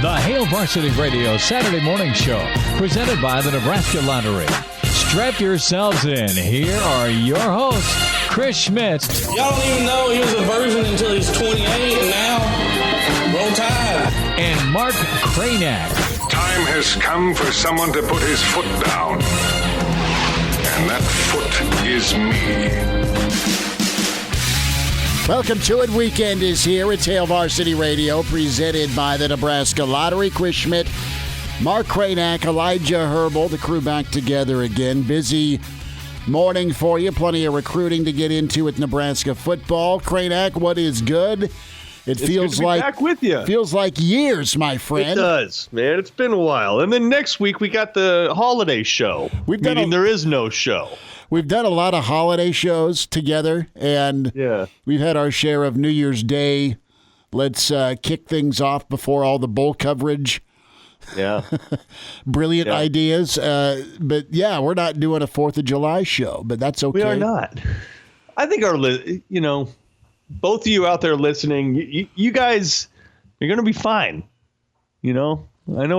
The Hail Varsity Radio Saturday Morning Show, presented by the Nebraska Lottery. Strap yourselves in. Here are your hosts, Chris Schmidt. Y'all don't even know he was a virgin until he's 28, and now, roll tide. And Mark Cranack. Time has come for someone to put his foot down. And that foot is me. Welcome to it. Weekend is here. It's Hail Varsity Radio, presented by the Nebraska Lottery. Chris Schmidt, Mark Cranack, Elijah Herbal, the crew back together again. Busy morning for you. Plenty of recruiting to get into with Nebraska football. Cranack, what is good? It's feels like back with you. Feels like years, my friend. It does, man. It's been a while. And then next week we got the holiday show. There is no show. We've done a lot of holiday shows together, and we've had our share of New Year's Day. Let's kick things off before all the bowl coverage. Yeah. Brilliant ideas. But, yeah, we're not doing a 4th of July show, but that's okay. We are not. I think both of you out there listening, you guys, you're going to be fine. I know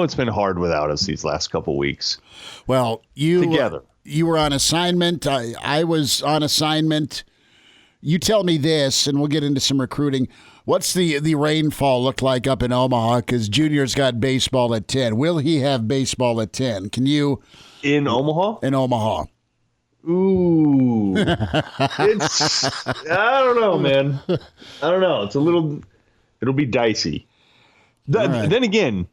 it's been hard without us these last couple weeks. Well, together. You were on assignment. I was on assignment. You tell me this, and we'll get into some recruiting. What's the rainfall look like up in Omaha? Because Junior's got baseball at 10. Will he have baseball at 10? Can you? In Omaha? In Omaha. Ooh. I don't know, man. I don't know. It'll be dicey. Then again,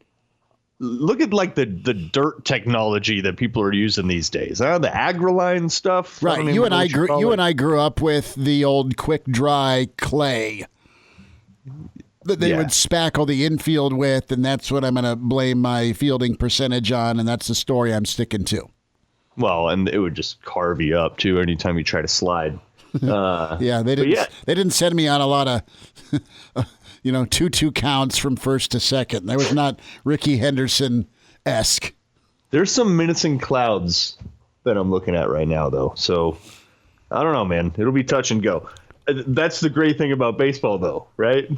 look at the dirt technology that people are using these days. The AgriLine stuff. Right. You and I grew up with the old quick dry clay that they would spackle the infield with, and that's what I'm going to blame my fielding percentage on, and that's the story I'm sticking to. Well, and it would just carve you up too anytime you try to slide. They didn't send me on a lot of 2-2 counts from first to second. That was not Ricky Henderson-esque. There's some menacing clouds that I'm looking at right now, though. So, I don't know, man. It'll be touch and go. That's the great thing about baseball, though, right?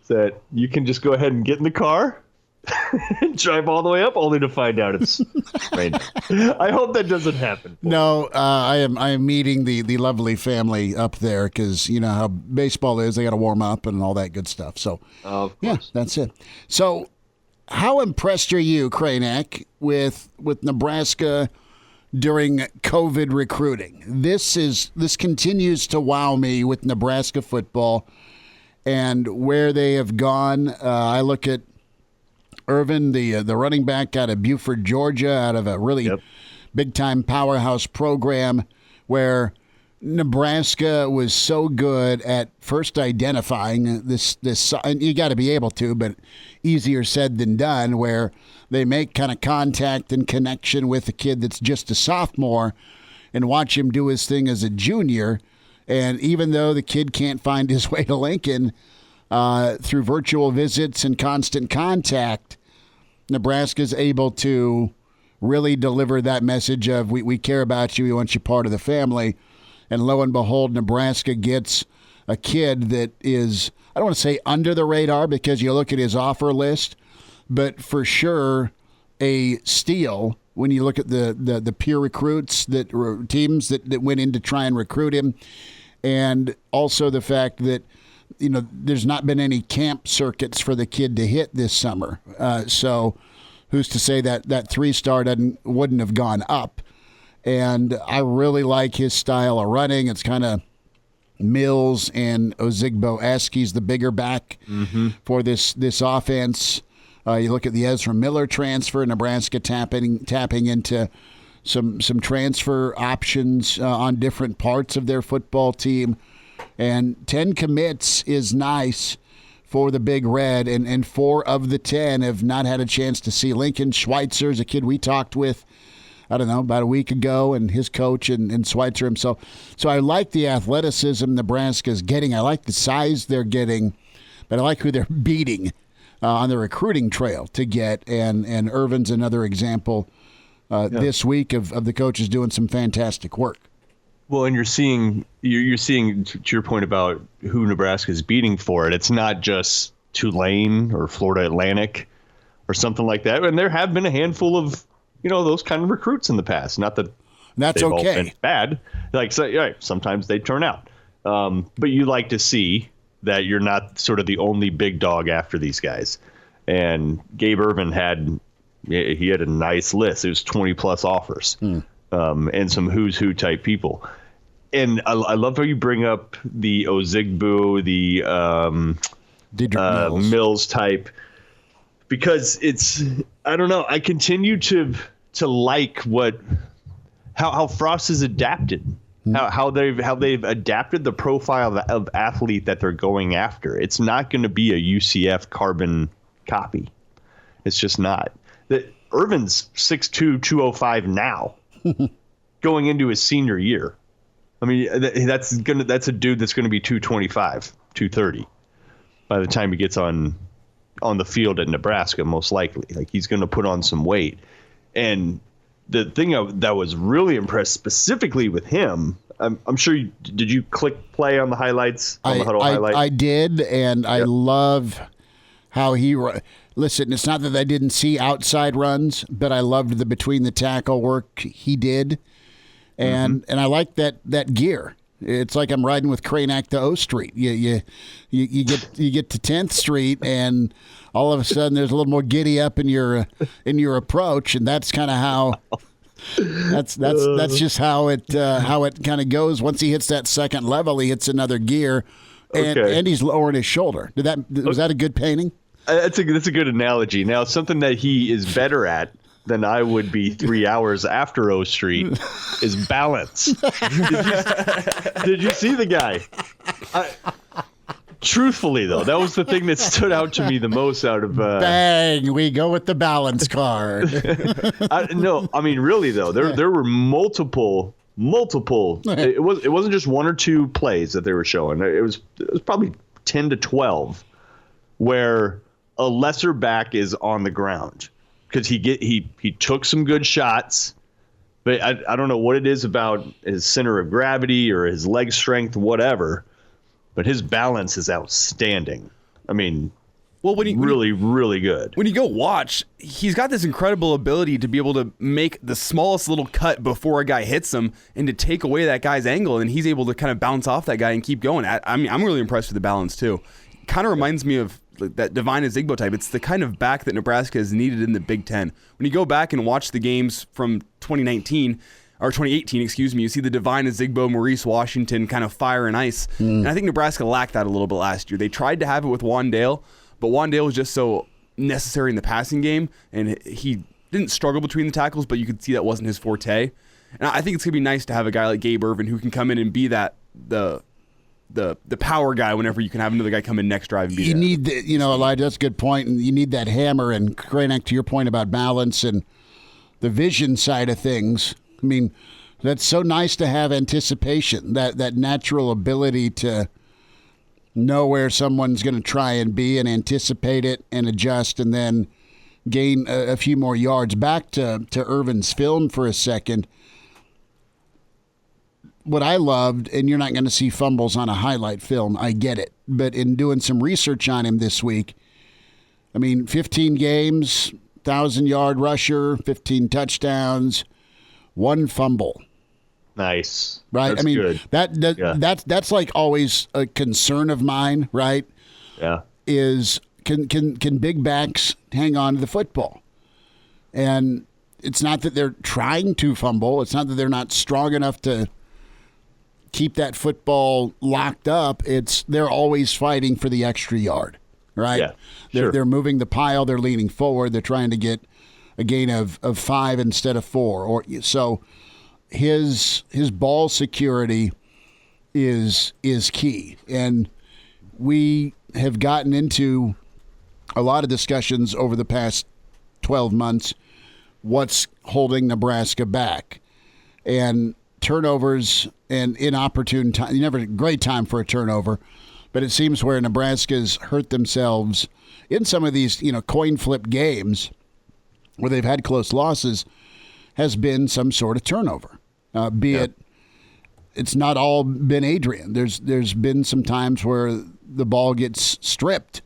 That you can just go ahead and get in the car and drive all the way up, only to find out it's raining. I hope that doesn't happen. No, I am meeting the lovely family up there because you know how baseball is. They got to warm up and all that good stuff. So, yeah, that's it. So, how impressed are you, Cranack, with Nebraska during COVID recruiting? This continues to wow me with Nebraska football and where they have gone. I look at Irvin, the running back out of Buford, Georgia, out of a really big-time powerhouse program where Nebraska was so good at first identifying this, and you got to be able to, but easier said than done, where they make kind of contact and connection with a kid that's just a sophomore and watch him do his thing as a junior. And even though the kid can't find his way to Lincoln through virtual visits and constant contact, Nebraska's able to really deliver that message of we care about you, we want you part of the family. And lo and behold, Nebraska gets a kid that is, I don't want to say under the radar because you look at his offer list, but for sure a steal when you look at the peer recruits, teams that went in to try and recruit him. And also the fact that, there's not been any camp circuits for the kid to hit this summer. So who's to say that 3-star wouldn't have gone up? And I really like his style of running. It's kind of Mills and Ozigbo-esque. He's the bigger back for this offense. You look at the Ezra Miller transfer, Nebraska tapping into some transfer options on different parts of their football team. And 10 commits is nice for the Big Red, and 4 of the 10 have not had a chance to see Lincoln. Schweitzer's a kid we talked with, I don't know, about a week ago, and his coach and Schweitzer himself. So I like the athleticism Nebraska's getting. I like the size they're getting, but I like who they're beating on the recruiting trail to get. And Irvin's another example this week of the coaches doing some fantastic work. Well, and you're seeing to your point about who Nebraska is beating for it. It's not just Tulane or Florida Atlantic or something like that. And there have been a handful of, those kind of recruits in the past. Not that that's they've okay. all been bad. Like, so, yeah, sometimes they turn out. But you like to see that you're not sort of the only big dog after these guys. And Gabe Ervin had a nice list. It was 20 plus offers, and some who's who type people. And I love how you bring up the Ozigbo, the Mills type, because I don't know. I continue to like how Frost has adapted, how they've adapted the profile of athlete that they're going after. It's not going to be a UCF carbon copy. It's just not. Irvin's 6'2", 205 now, going into his senior year. I mean, that's a dude that's going to be 225, 230 by the time he gets on the field at Nebraska, most likely. Like, he's going to put on some weight. And the thing that was really impressed specifically with him, I'm sure did you click play on the highlights, on the huddle highlights? I did, and yep. I love how he listen, it's not that I didn't see outside runs, but I loved the between the tackle work he did. And I like that gear. It's like I'm riding with Cranack to O Street. You get to 10th Street, and all of a sudden there's a little more giddy up in your approach, and that's kind of how that's just how it kind of goes. Once he hits that second level, he hits another gear, and he's lowering his shoulder. Was that a good painting? That's a good analogy. Now, something that he is better at than I would be 3 hours after O Street is balance. Did you see the guy? Truthfully, though, that was the thing that stood out to me the most out of bang, we go with the balance card. No, I mean, really, though, there were multiple it wasn't just one or two plays that they were showing. It was probably 10 to 12 where a lesser back is on the ground. Because he took some good shots, but I don't know what it is about his center of gravity or his leg strength, whatever, but his balance is outstanding. I mean, really good. When you go watch, he's got this incredible ability to be able to make the smallest little cut before a guy hits him and to take away that guy's angle, and he's able to kind of bounce off that guy and keep going. I mean, I'm really impressed with the balance, too. Kind of reminds me of that Divine Ozigbo type. It's the kind of back that Nebraska has needed in the Big Ten. When you go back and watch the games from 2018, you see the Divine Ozigbo, Maurice Washington kind of fire and ice. And I think Nebraska lacked that a little bit last year. They tried to have it with Wandale, but Wandale was just so necessary in the passing game, and he didn't struggle between the tackles, but you could see that wasn't his forte. And I think it's going to be nice to have a guy like Gabe Ervin who can come in and be the power guy whenever you can have another guy come in next drive and be need Elijah, that's a good point, and you need that hammer. And Cranack, to your point about balance and the vision side of things, I mean, that's so nice to have anticipation, that natural ability to know where someone's going to try and be and anticipate it and adjust and then gain a few more yards. Back to Ervin's film for a second. What I loved, and you're not going to see fumbles on a highlight film, I get it. But in doing some research on him this week, I mean, 15 games, 1,000-yard rusher, 15 touchdowns, 1 fumble. Nice. Right? That's I mean, good. That's like always a concern of mine, right? Yeah. Is can big backs hang on to the football? And it's not that they're trying to fumble. It's not that they're not strong enough to keep that football locked up. They're always fighting for the extra yard, right? Yeah, sure. They're moving the pile. They're leaning forward. They're trying to get a gain of 5 instead of 4. So his ball security is key. And we have gotten into a lot of discussions over the past 12 months, what's holding Nebraska back. And turnovers and inopportune time. Never a great time for a turnover, but it seems where Nebraska's hurt themselves in some of these, coin flip games where they've had close losses has been some sort of turnover. It's not all been Adrian. There's been some times where the ball gets stripped,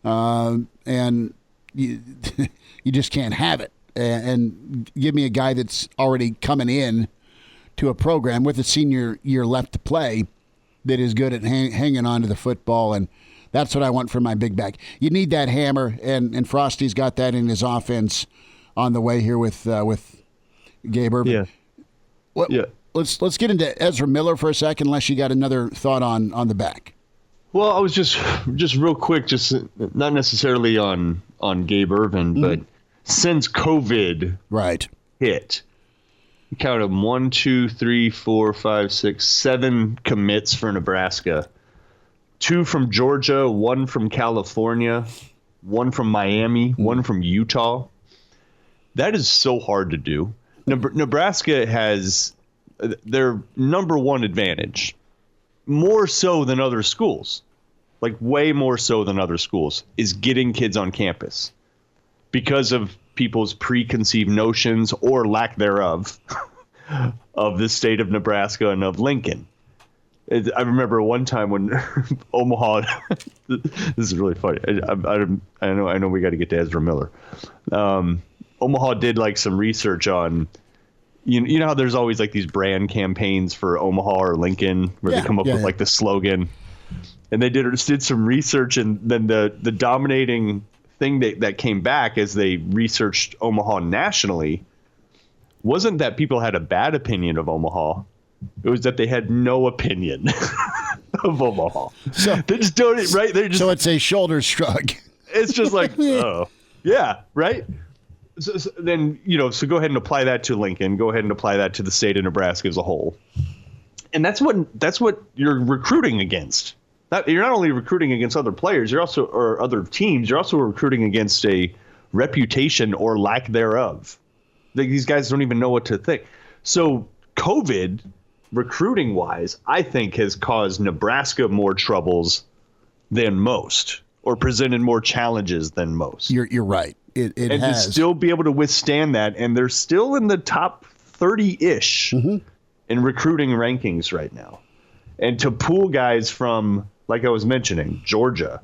and you just can't have it. And give me a guy that's already coming in to a program with a senior year left to play that is good at hanging on to the football, and that's what I want from my big back. You need that hammer, and Frosty's got that in his offense on the way here with Gabe Irvin. Yeah. Let's get into Ezra Miller for a second, unless you got another thought on the back. Well, I was just real quick, just not necessarily on Gabe Irvin, but since COVID hit, count them 1, 2, 3, 4, 5, 6, 7 commits for Nebraska. 2 from Georgia, 1 from California, 1 from Miami, 1 from Utah. That is so hard to do. Nebraska has their number one advantage, more so than other schools, like way more so than other schools, is getting kids on campus because of people's preconceived notions or lack thereof of the state of Nebraska and of Lincoln. I remember one time when Omaha, this is really funny. I know we got to get to Ezra Miller. Omaha did like some research on, you know how there's always like these brand campaigns for Omaha or Lincoln where they come up with like the slogan, and they did some research, and then the dominating thing that came back as they researched Omaha nationally wasn't that people had a bad opinion of Omaha. It was that they had no opinion of Omaha. So they just don't, right? So it's a shoulder shrug. It's just like, oh, yeah, right? So then, so go ahead and apply that to Lincoln. Go ahead and apply that to the state of Nebraska as a whole. And that's what you're recruiting against. You're not only recruiting against other players, or other teams, you're also recruiting against a reputation or lack thereof. These guys don't even know what to think. So COVID, recruiting wise, I think has caused Nebraska more troubles than most, or presented more challenges than most. You're right. It and has. to still be able to withstand that, and they're still in the top 30-ish in recruiting rankings right now. And to pull guys from, like I was mentioning, Georgia,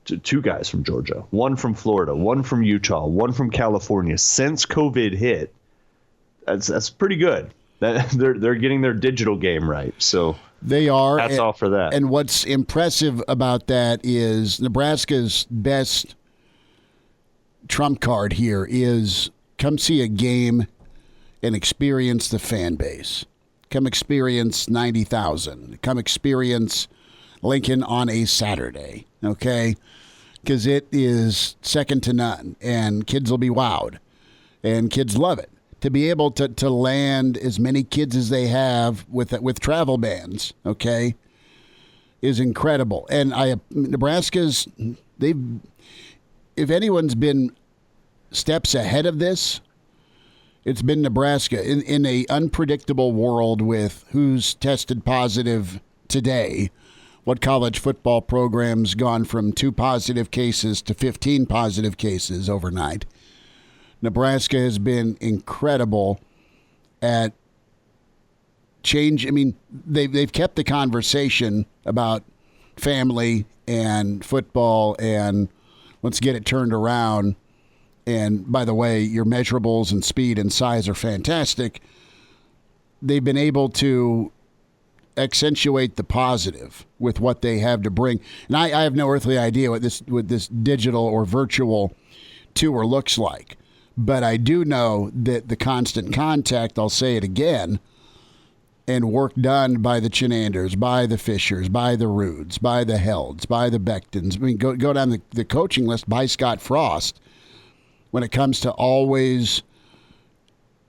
to 2 guys from Georgia, 1 from Florida, 1 from Utah, 1 from California, since COVID hit, that's pretty good. They're getting their digital game right. So they are. Hats off for that. And what's impressive about that is Nebraska's best trump card here is come see a game and experience the fan base. Come experience 90,000. Come experience Lincoln on a Saturday, okay? Because it is second to none, and kids will be wowed, and kids love it. To be able to land as many kids as they have with travel bans, okay, is incredible. And Nebraska's, if anyone's been steps ahead of this, it's been Nebraska in a unpredictable world with who's tested positive today. What college football program's gone from 2 positive cases to 15 positive cases overnight. Nebraska has been incredible at change. I mean, they've kept the conversation about family and football and let's get it turned around. And by the way, your measurables and speed and size are fantastic. They've been able to accentuate the positive with what they have to bring. And I have no earthly idea what this digital or virtual tour looks like. But I do know that the constant contact, I'll say it again, and work done by the Chinanders, by the Fishers, by the Rudes, by the Helds, by the Becktons. I mean, go down the coaching list by Scott Frost when it comes to always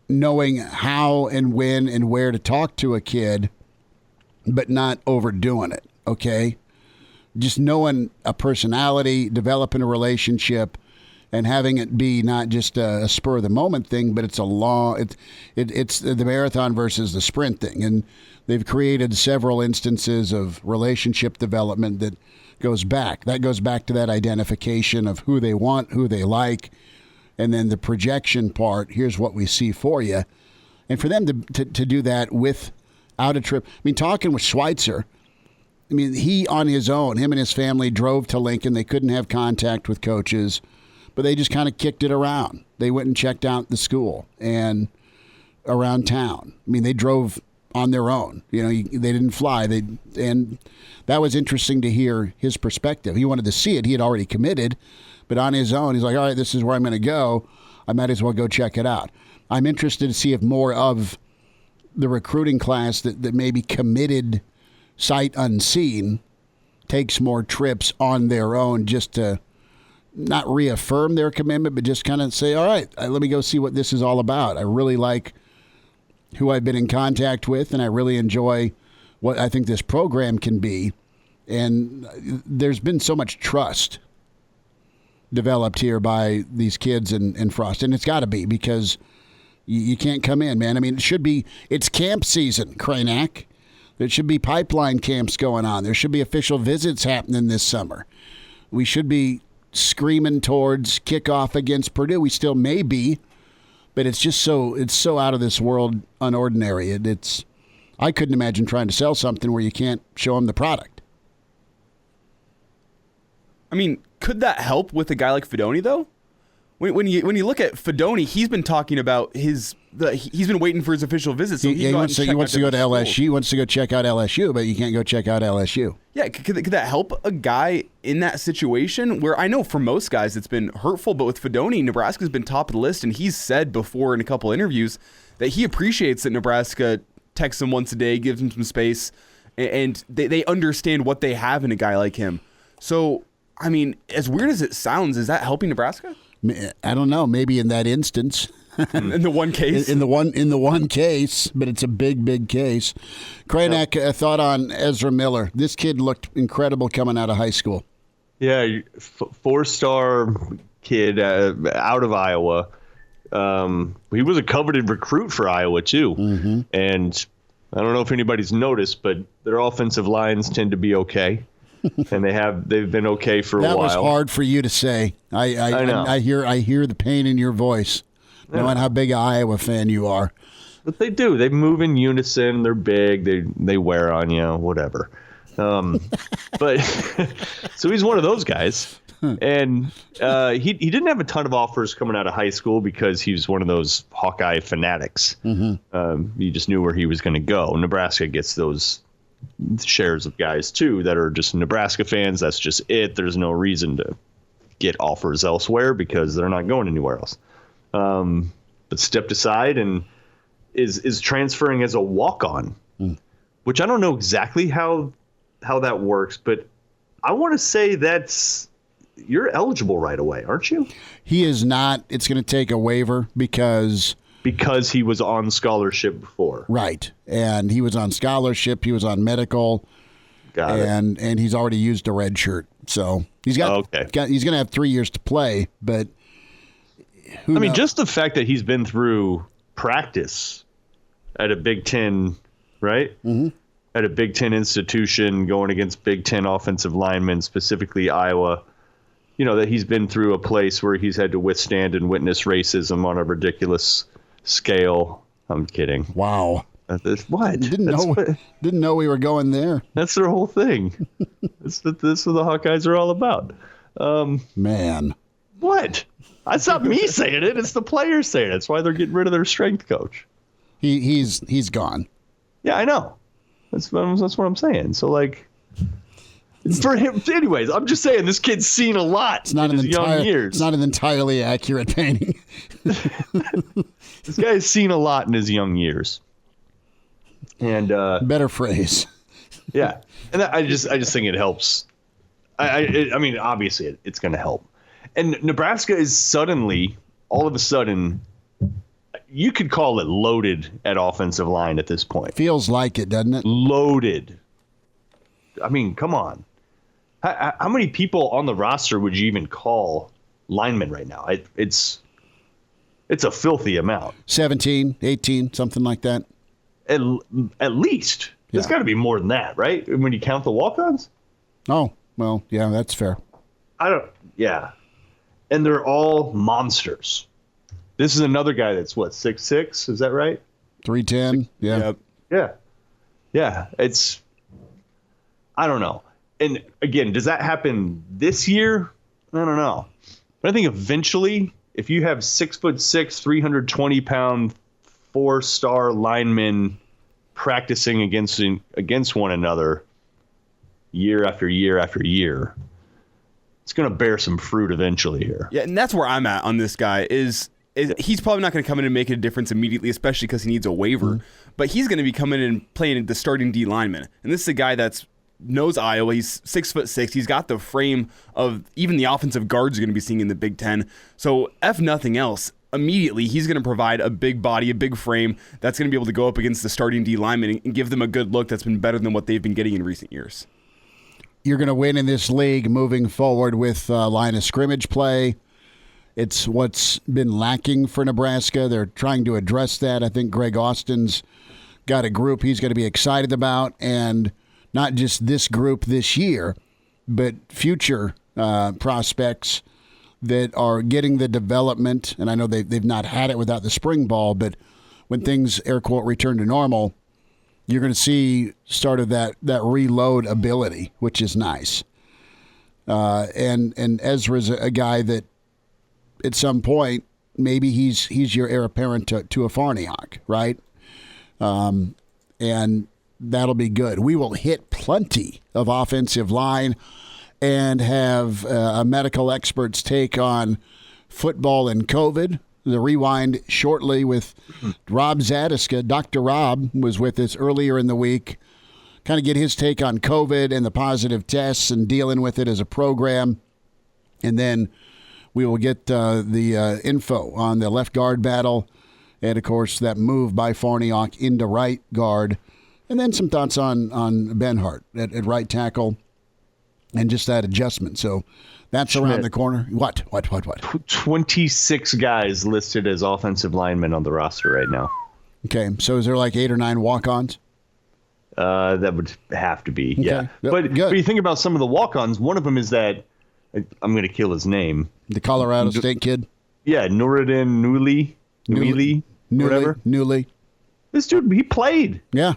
knowing how and when and where to talk to a kid, but not overdoing it, okay? Just knowing a personality, developing a relationship, and having it be not just a spur of the moment thing, but it's a long. It's the marathon versus the sprint thing, and they've created several instances of relationship development that goes back. That goes back to that identification of who they want, who they like, and then the projection part. Here's what we see for you, and for them to do that without a trip. I mean, talking with Schweitzer. I mean, he on his own, him and his family drove to Lincoln. They couldn't have contact with coaches. but they just kind of kicked it around. They went and checked out the school and around town. I mean, they drove on their own. They didn't fly. And that was interesting to hear his perspective. He wanted to see it. He had already committed, but on his own, he's like, all right, this is where I'm going to go. I might as well go check it out. I'm interested to see if more of the recruiting class that maybe committed sight unseen takes more trips on their own just to not reaffirm their commitment, but just kind of say, all right, let me go see what this is all about. I really like who I've been in contact with, and I really enjoy what I think this program can be. And there's been so much trust developed here by these kids in Frost, and it's got to be because you can't come in, man. I mean, it's camp season, Kranak. There should be pipeline camps going on. There should be official visits happening this summer. We should be screaming towards kickoff against Purdue. We still may be, but it's so out of this world, unordinary. I couldn't imagine trying to sell something where you can't show them the product. I mean, could that help with a guy like Fedoni, though? When you look at Fedoni, he's been talking about he's been waiting for his official visit. So he wants to go to LSU. He wants to go check out LSU, but you can't go check out LSU. Yeah, could that help a guy in that situation? Where I know for most guys it's been hurtful, but with Fedoni, Nebraska's been top of the list, and he's said before in a couple interviews that he appreciates that Nebraska texts him once a day, gives him some space, and they understand what they have in a guy like him. So, I mean, as weird as it sounds, is that helping Nebraska? I don't know. Maybe in that instance, in the one case, in the one case, but it's a big case. Kranak, a thought on Ezra Miller. This kid looked incredible coming out of high school. Yeah, 4-star kid out of Iowa. He was a coveted recruit for Iowa too, and I don't know if anybody's noticed, but their offensive lines tend to be okay. And they've been okay for a while. That was hard for you to say. I know. I hear the pain in your voice, knowing how big an Iowa fan you are. But they do. They move in unison. They're big. They wear on you. Whatever. But so he's one of those guys, and he didn't have a ton of offers coming out of high school because he was one of those Hawkeye fanatics. You just knew where he was going to go. Nebraska gets those shares of guys too that are just Nebraska fans. That's just it. There's no reason to get offers elsewhere because they're not going anywhere else. But stepped aside and is transferring as a walk-on, which I don't know exactly how that works, but I want to say you're eligible right away, aren't you? He is not. It's going to take a waiver because he was on scholarship before. Right. And he was on scholarship. He was on medical. Got it. And he's already used a red shirt. So he's he's going to have 3 years to play, but I mean, just the fact that he's been through practice at a Big Ten, right? At a Big Ten institution going against Big Ten offensive linemen, specifically Iowa, that he's been through a place where he's had to withstand and witness racism on a ridiculous scale. I'm kidding. Wow. What? Didn't know we were going there. That's their whole thing. This is what the Hawkeyes are all about. Man. What? That's not me saying it. It's the players saying it. That's why they're getting rid of their strength coach. He's gone. Yeah, I know. That's what I'm saying. So, for him, anyways, I'm just saying this kid's seen a lot in his young years. It's not an entirely accurate painting. This guy's seen a lot in his young years. And better phrase. Yeah, and I just think it helps. I mean, obviously, it's going to help. And Nebraska is all of a sudden, you could call it loaded at offensive line at this point. Feels like it, doesn't it? Loaded. I mean, come on. How many people on the roster would you even call linemen right now? It's a filthy amount. 17, 18, something like that. At least. There's got to be more than that, right? When you count the walk-ons? Oh, well, yeah, that's fair. Yeah. And they're all monsters. This is another guy that's, 6'6"? Is that right? 310, yeah. Yep. Yeah. It's, I don't know. And again, does that happen this year? I don't know. But I think eventually, if you have 6'6", 320-pound, 4-star linemen practicing against one another year after year after year, it's going to bear some fruit eventually here. Yeah, and that's where I'm at on this guy is he's probably not going to come in and make a difference immediately, especially because he needs a waiver. Mm-hmm. But he's going to be coming in and playing the starting D lineman. And this is a guy that's knows Iowa. He's 6'6". He's got the frame of even the offensive guards you're going to be seeing in the Big Ten. So if nothing else, immediately he's going to provide a big body, a big frame that's going to be able to go up against the starting D lineman and give them a good look that's been better than what they've been getting in recent years. You're going to win in this league moving forward with line of scrimmage play. It's what's been lacking for Nebraska. They're trying to address that. I think Greg Austin's got a group he's going to be excited about, and not just this group this year, but future prospects that are getting the development. And I know they've not had it without the spring ball, but when things, air quote, return to normal, you're going to see start of that reload ability, which is nice. And Ezra's a guy that at some point maybe he's your heir apparent to a Farniok, right? And that'll be good. We will hit plenty of offensive line and have a medical expert's take on football and COVID. The rewind shortly with Rob Zadiska. Dr. Rob was with us earlier in the week. Kind of get his take on COVID and the positive tests and dealing with it as a program. And then we will get the info on the left guard battle. And, of course, that move by Farniok into right guard. And then some thoughts on Benhart at right tackle and just that adjustment. So that's Schmidt, around the corner. What? 26 guys listed as offensive linemen on the roster right now. Okay, so is there like 8 or 9 walk-ons? That would have to be, yeah. Okay. But you think about some of the walk-ons, one of them is that, I'm going to kill his name. The Colorado State kid? Yeah, Nuruddin Newley, whatever. Newley. This dude, he played. Yeah.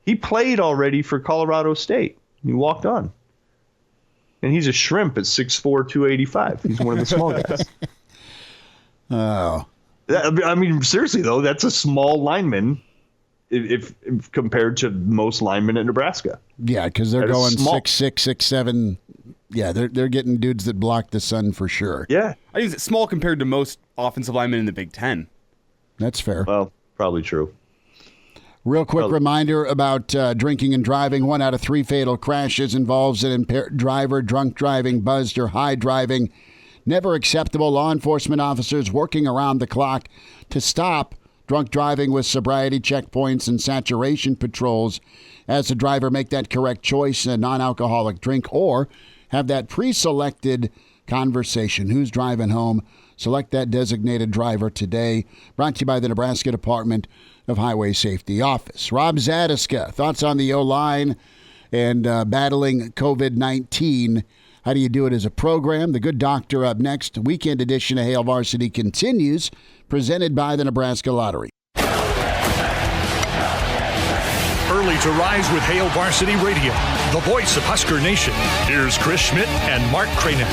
He played already for Colorado State. He walked on. And he's a shrimp at 6'4", 285. He's one of the small guys. Oh. I mean, seriously, though, that's a small lineman if compared to most linemen in Nebraska. Yeah, because they're going 6'6", 6'7". Yeah, they're getting dudes that block the sun for sure. Yeah. I think it's small compared to most offensive linemen in the Big Ten. That's fair. Well, probably true. Real quick reminder about drinking and driving. 1 out of 3 fatal crashes involves an impaired driver, drunk driving, buzzed, or high driving. Never acceptable. Law enforcement officers working around the clock to stop drunk driving with sobriety checkpoints and saturation patrols as the driver make that correct choice, a non-alcoholic drink, or have that pre-selected conversation. Who's driving home? Select that designated driver today. Brought to you by the Nebraska Department of Highway Safety Office. Rob Zadiska, thoughts on the O-line and battling COVID-19. How do you do it as a program? The Good Doctor up next. Weekend edition of Hail Varsity continues, presented by the Nebraska Lottery. Early to rise with Hail Varsity Radio, the voice of Husker Nation. Here's Chris Schmidt and Mark Kranek.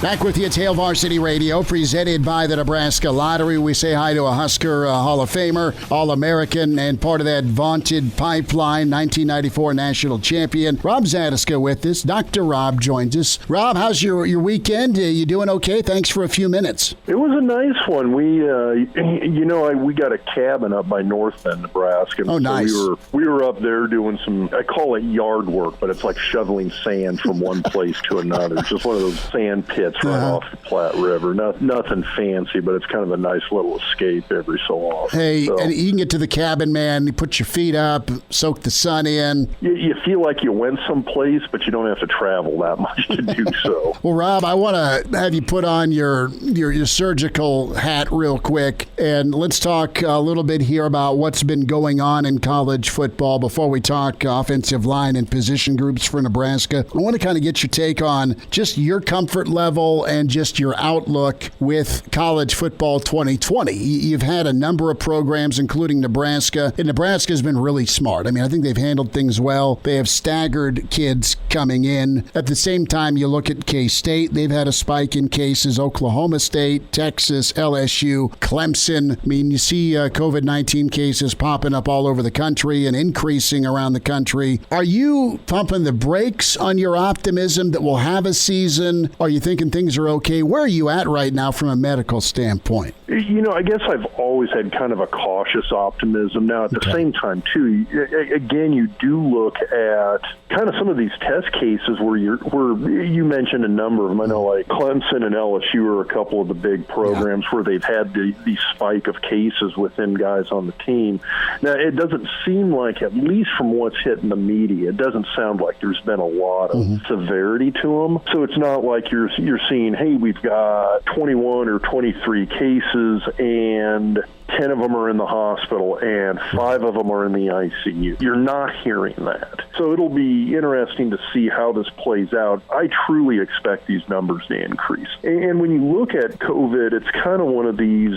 Back with you, it's Hail Varsity Radio, presented by the Nebraska Lottery. We say hi to a Husker Hall of Famer, All-American, and part of that vaunted pipeline, 1994 national champion. Rob Zadiska with us. Dr. Rob joins us. Rob, how's your weekend? You doing okay? Thanks for a few minutes. It was a nice one. We, we got a cabin up by North Bend, Nebraska. Oh, nice. So we were up there doing some, I call it yard work, but it's like shoveling sand from one place to another. It's just one of those sand pits right off the Platte River. Nothing fancy, but it's kind of a nice little escape every so often. Hey, and you can get to the cabin, man. You put your feet up, soak the sun in. You feel like you went someplace, but you don't have to travel that much to do so. Well, Rob, I want to have you put on your surgical hat real quick, and let's talk a little bit here about what's been going on in college football before we talk offensive line and position groups for Nebraska. I want to kind of get your take on just your comfort level level and just your outlook with college football 2020. You've had a number of programs, including Nebraska, and Nebraska's been really smart. I mean, I think they've handled things well. They have staggered kids coming in. At the same time, you look at K-State, they've had a spike in cases. Oklahoma State, Texas, LSU, Clemson. I mean, you see COVID-19 cases popping up all over the country and increasing around the country. Are you pumping the brakes on your optimism that we'll have a season? Are you thinking things are okay? Where are you at right now from a medical standpoint? I guess I've always had kind of a cautious optimism. Now, at the same time, too, again, you do look at kind of some of these test cases where you mentioned a number of them. I know, like Clemson and LSU are a couple of the big programs where they've had the spike of cases within guys on the team. Now, it doesn't seem like, at least from what's hitting the media, it doesn't sound like there's been a lot of severity to them. So it's not like you're seeing, hey, we've got 21 or 23 cases and 10 of them are in the hospital and 5 of them are in the ICU. You're not hearing that. So it'll be interesting to see how this plays out. I truly expect these numbers to increase. And when you look at COVID, it's kind of one of these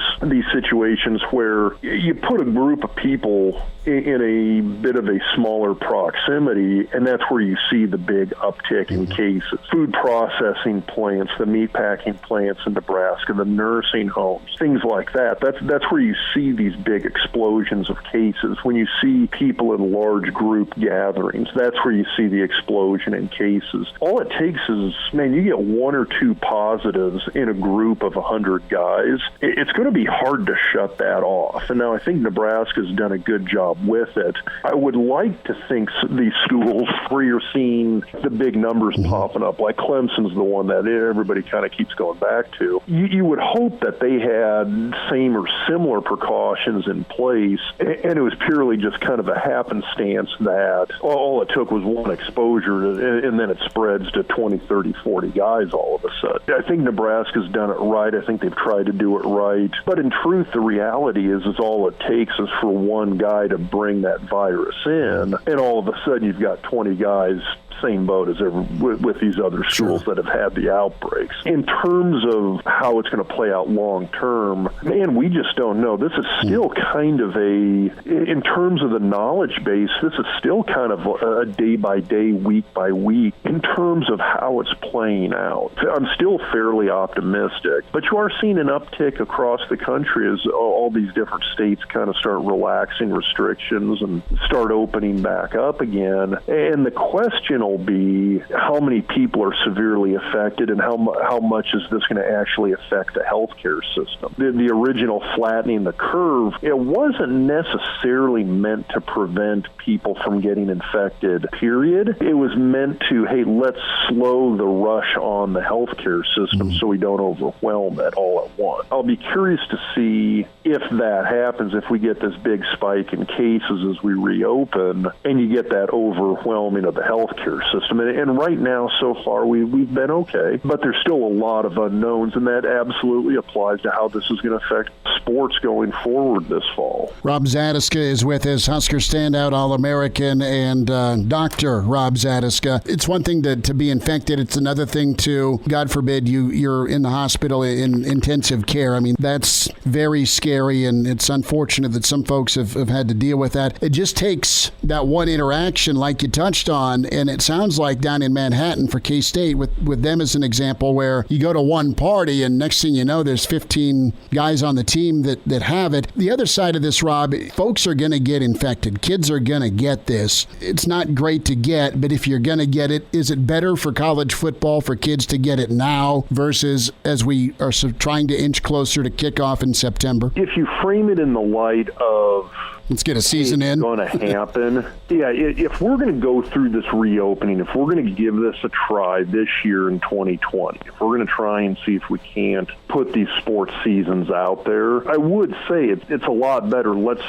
situations where you put a group of people in a bit of a smaller proximity, and that's where you see the big uptick in cases. Food processing plants, the meatpacking plants in Nebraska, the nursing homes, things like that. That's where you see these big explosions of cases. When you see people in large group gatherings, that's where you see the explosion in cases. All it takes is, man, you get 1 or 2 positives in a group of 100 guys. It's going to be hard to shut that off. And now I think Nebraska's done a good job with it. I would like to think these schools where you're seeing the big numbers popping up, like Clemson's the one that everybody kind of keeps going back to, you would hope that they had same or similar precautions in place, and it was purely just kind of a happenstance that all it took was one exposure, and then it spreads to 20, 30, 40 guys all of a sudden. I think Nebraska's done it right. I think they've tried to do it right. But in truth, the reality is all it takes is for one guy to bring that virus in, and all of a sudden you've got 20 guys same boat as with these other schools that have had the outbreaks. In terms of how it's going to play out long term, man, we just don't know. This is still kind of in terms of the knowledge base, this is still kind of a day by day, week by week in terms of how it's playing out. I'm still fairly optimistic, but you are seeing an uptick across the country as all these different states kind of start relaxing restrictions and start opening back up again. And the question will be how many people are severely affected and how much is this going to actually affect the healthcare system. The original flattening the curve, it wasn't necessarily meant to prevent people from getting infected, period. It was meant to, hey, let's slow the rush on the healthcare system so we don't overwhelm it all at once. I'll be curious to see if that happens, if we get this big spike in cases as we reopen and you get that overwhelming of the healthcare system. And right now, so far, we've been okay, but there's still a lot of unknowns, and that absolutely applies to how this is going to affect sports going forward this fall. Rob Zatechka is with us, Husker standout All-American, and Dr. Rob Zatechka. It's one thing to be infected. It's another thing to, God forbid, you're in the hospital in intensive care. I mean, that's very scary, and it's unfortunate that some folks have had to deal with that. It just takes that one interaction like you touched on, and it sounds like down in Manhattan for K-State with them as an example where you go to one party and next thing you know there's 15 guys on the team that have it. The other side of this, Rob, folks are going to get infected. Kids are going to get this. It's not great to get, but if you're going to get it, is it better for college football for kids to get it now versus as we are trying to inch closer to kickoff in September? If you frame it in the light of let's get a season in. It's going to happen. Yeah, if we're going to go through this reopening, if we're going to give this a try this year in 2020, if we're going to try and see if we can't put these sports seasons out there, I would say it's a lot better. Let's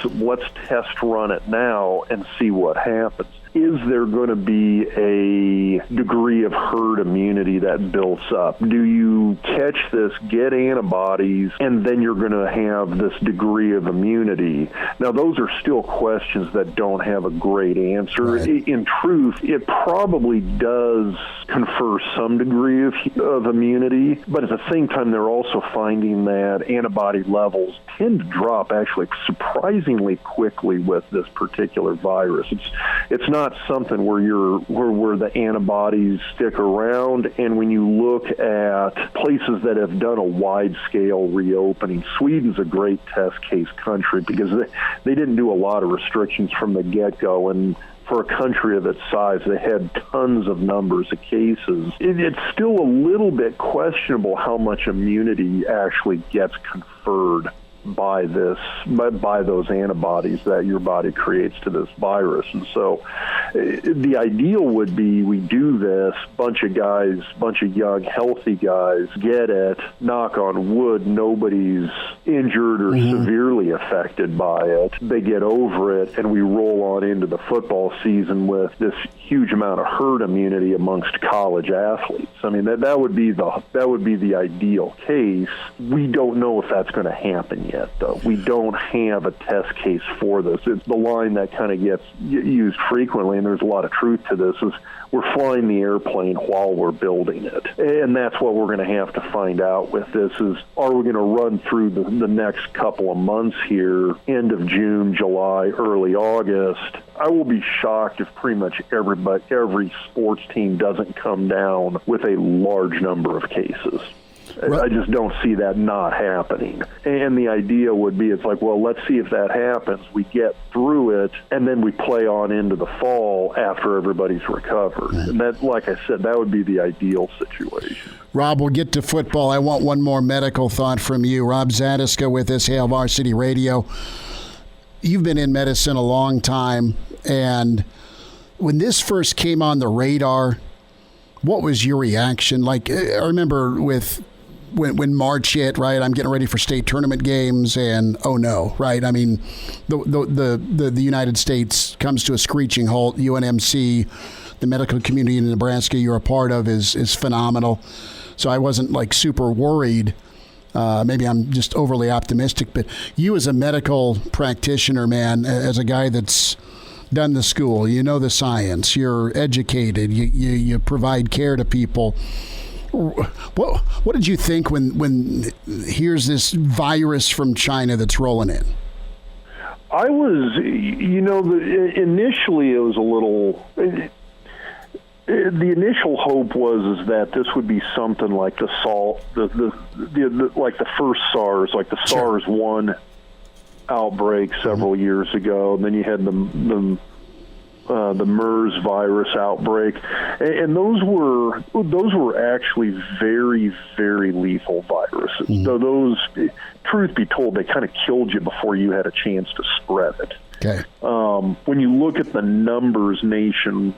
test run it now and see what happens. is there going to be a degree of herd immunity that builds up? Do you catch this, get antibodies, and then you're going to have this degree of immunity? Now, those are still questions that don't have a great answer. Right. In truth, it probably does confer some degree of immunity, but at the same time, they're also finding that antibody levels tend to drop actually surprisingly quickly with this particular virus. It's not something where the antibodies stick around. And when you look at places that have done a wide-scale reopening, Sweden's a great test case country because they didn't do a lot of restrictions from the get-go, and for a country of its size, they had tons of numbers of cases. It's still a little bit questionable how much immunity actually gets conferred by those antibodies that your body creates to this virus. And so the ideal would be we do this, bunch of young, healthy guys get it, knock on wood, nobody's injured or severely affected by it. They get over it, and we roll on into the football season with this huge amount of herd immunity amongst college athletes. I mean, that would be the ideal case. We don't know if that's going to happen yet, though. We don't have a test case for this. It's the line that kind of gets used frequently, and there's a lot of truth to this, is we're flying the airplane while we're building it. And that's what we're going to have to find out with this is, are we going to run through the next couple of months here, end of June, July, early August? I will be shocked if pretty much every sports team doesn't come down with a large number of cases. Right. I just don't see that not happening. And the idea would be, it's like, well, let's see if that happens. We get through it, and then we play on into the fall after everybody's recovered. Right. And that, like I said, that would be the ideal situation. Rob, we'll get to football. I want one more medical thought from you. Rob Zadiska with us, Hail Varsity Radio. You've been in medicine a long time, and when this first came on the radar, what was your reaction? Like, I remember when March hit, right? I'm getting ready for state tournament games, and oh no, right? I mean, the United States comes to a screeching halt. UNMC, the medical community in Nebraska you're a part of, is phenomenal. So I wasn't like super worried. Maybe I'm just overly optimistic, but you as a medical practitioner, man, as a guy that's done the school, you know the science, you're educated, you provide care to people. What did you think when here's this virus from China that's rolling in? I was, initially it was a little. The initial hope was that this would be something like the first SARS, like the SARS 1 outbreak several years ago, and then you had the MERS virus outbreak, and those were actually very, very lethal viruses. So those, truth be told, they kind of killed you before you had a chance to spread it. Okay. When you look at the numbers nationwide,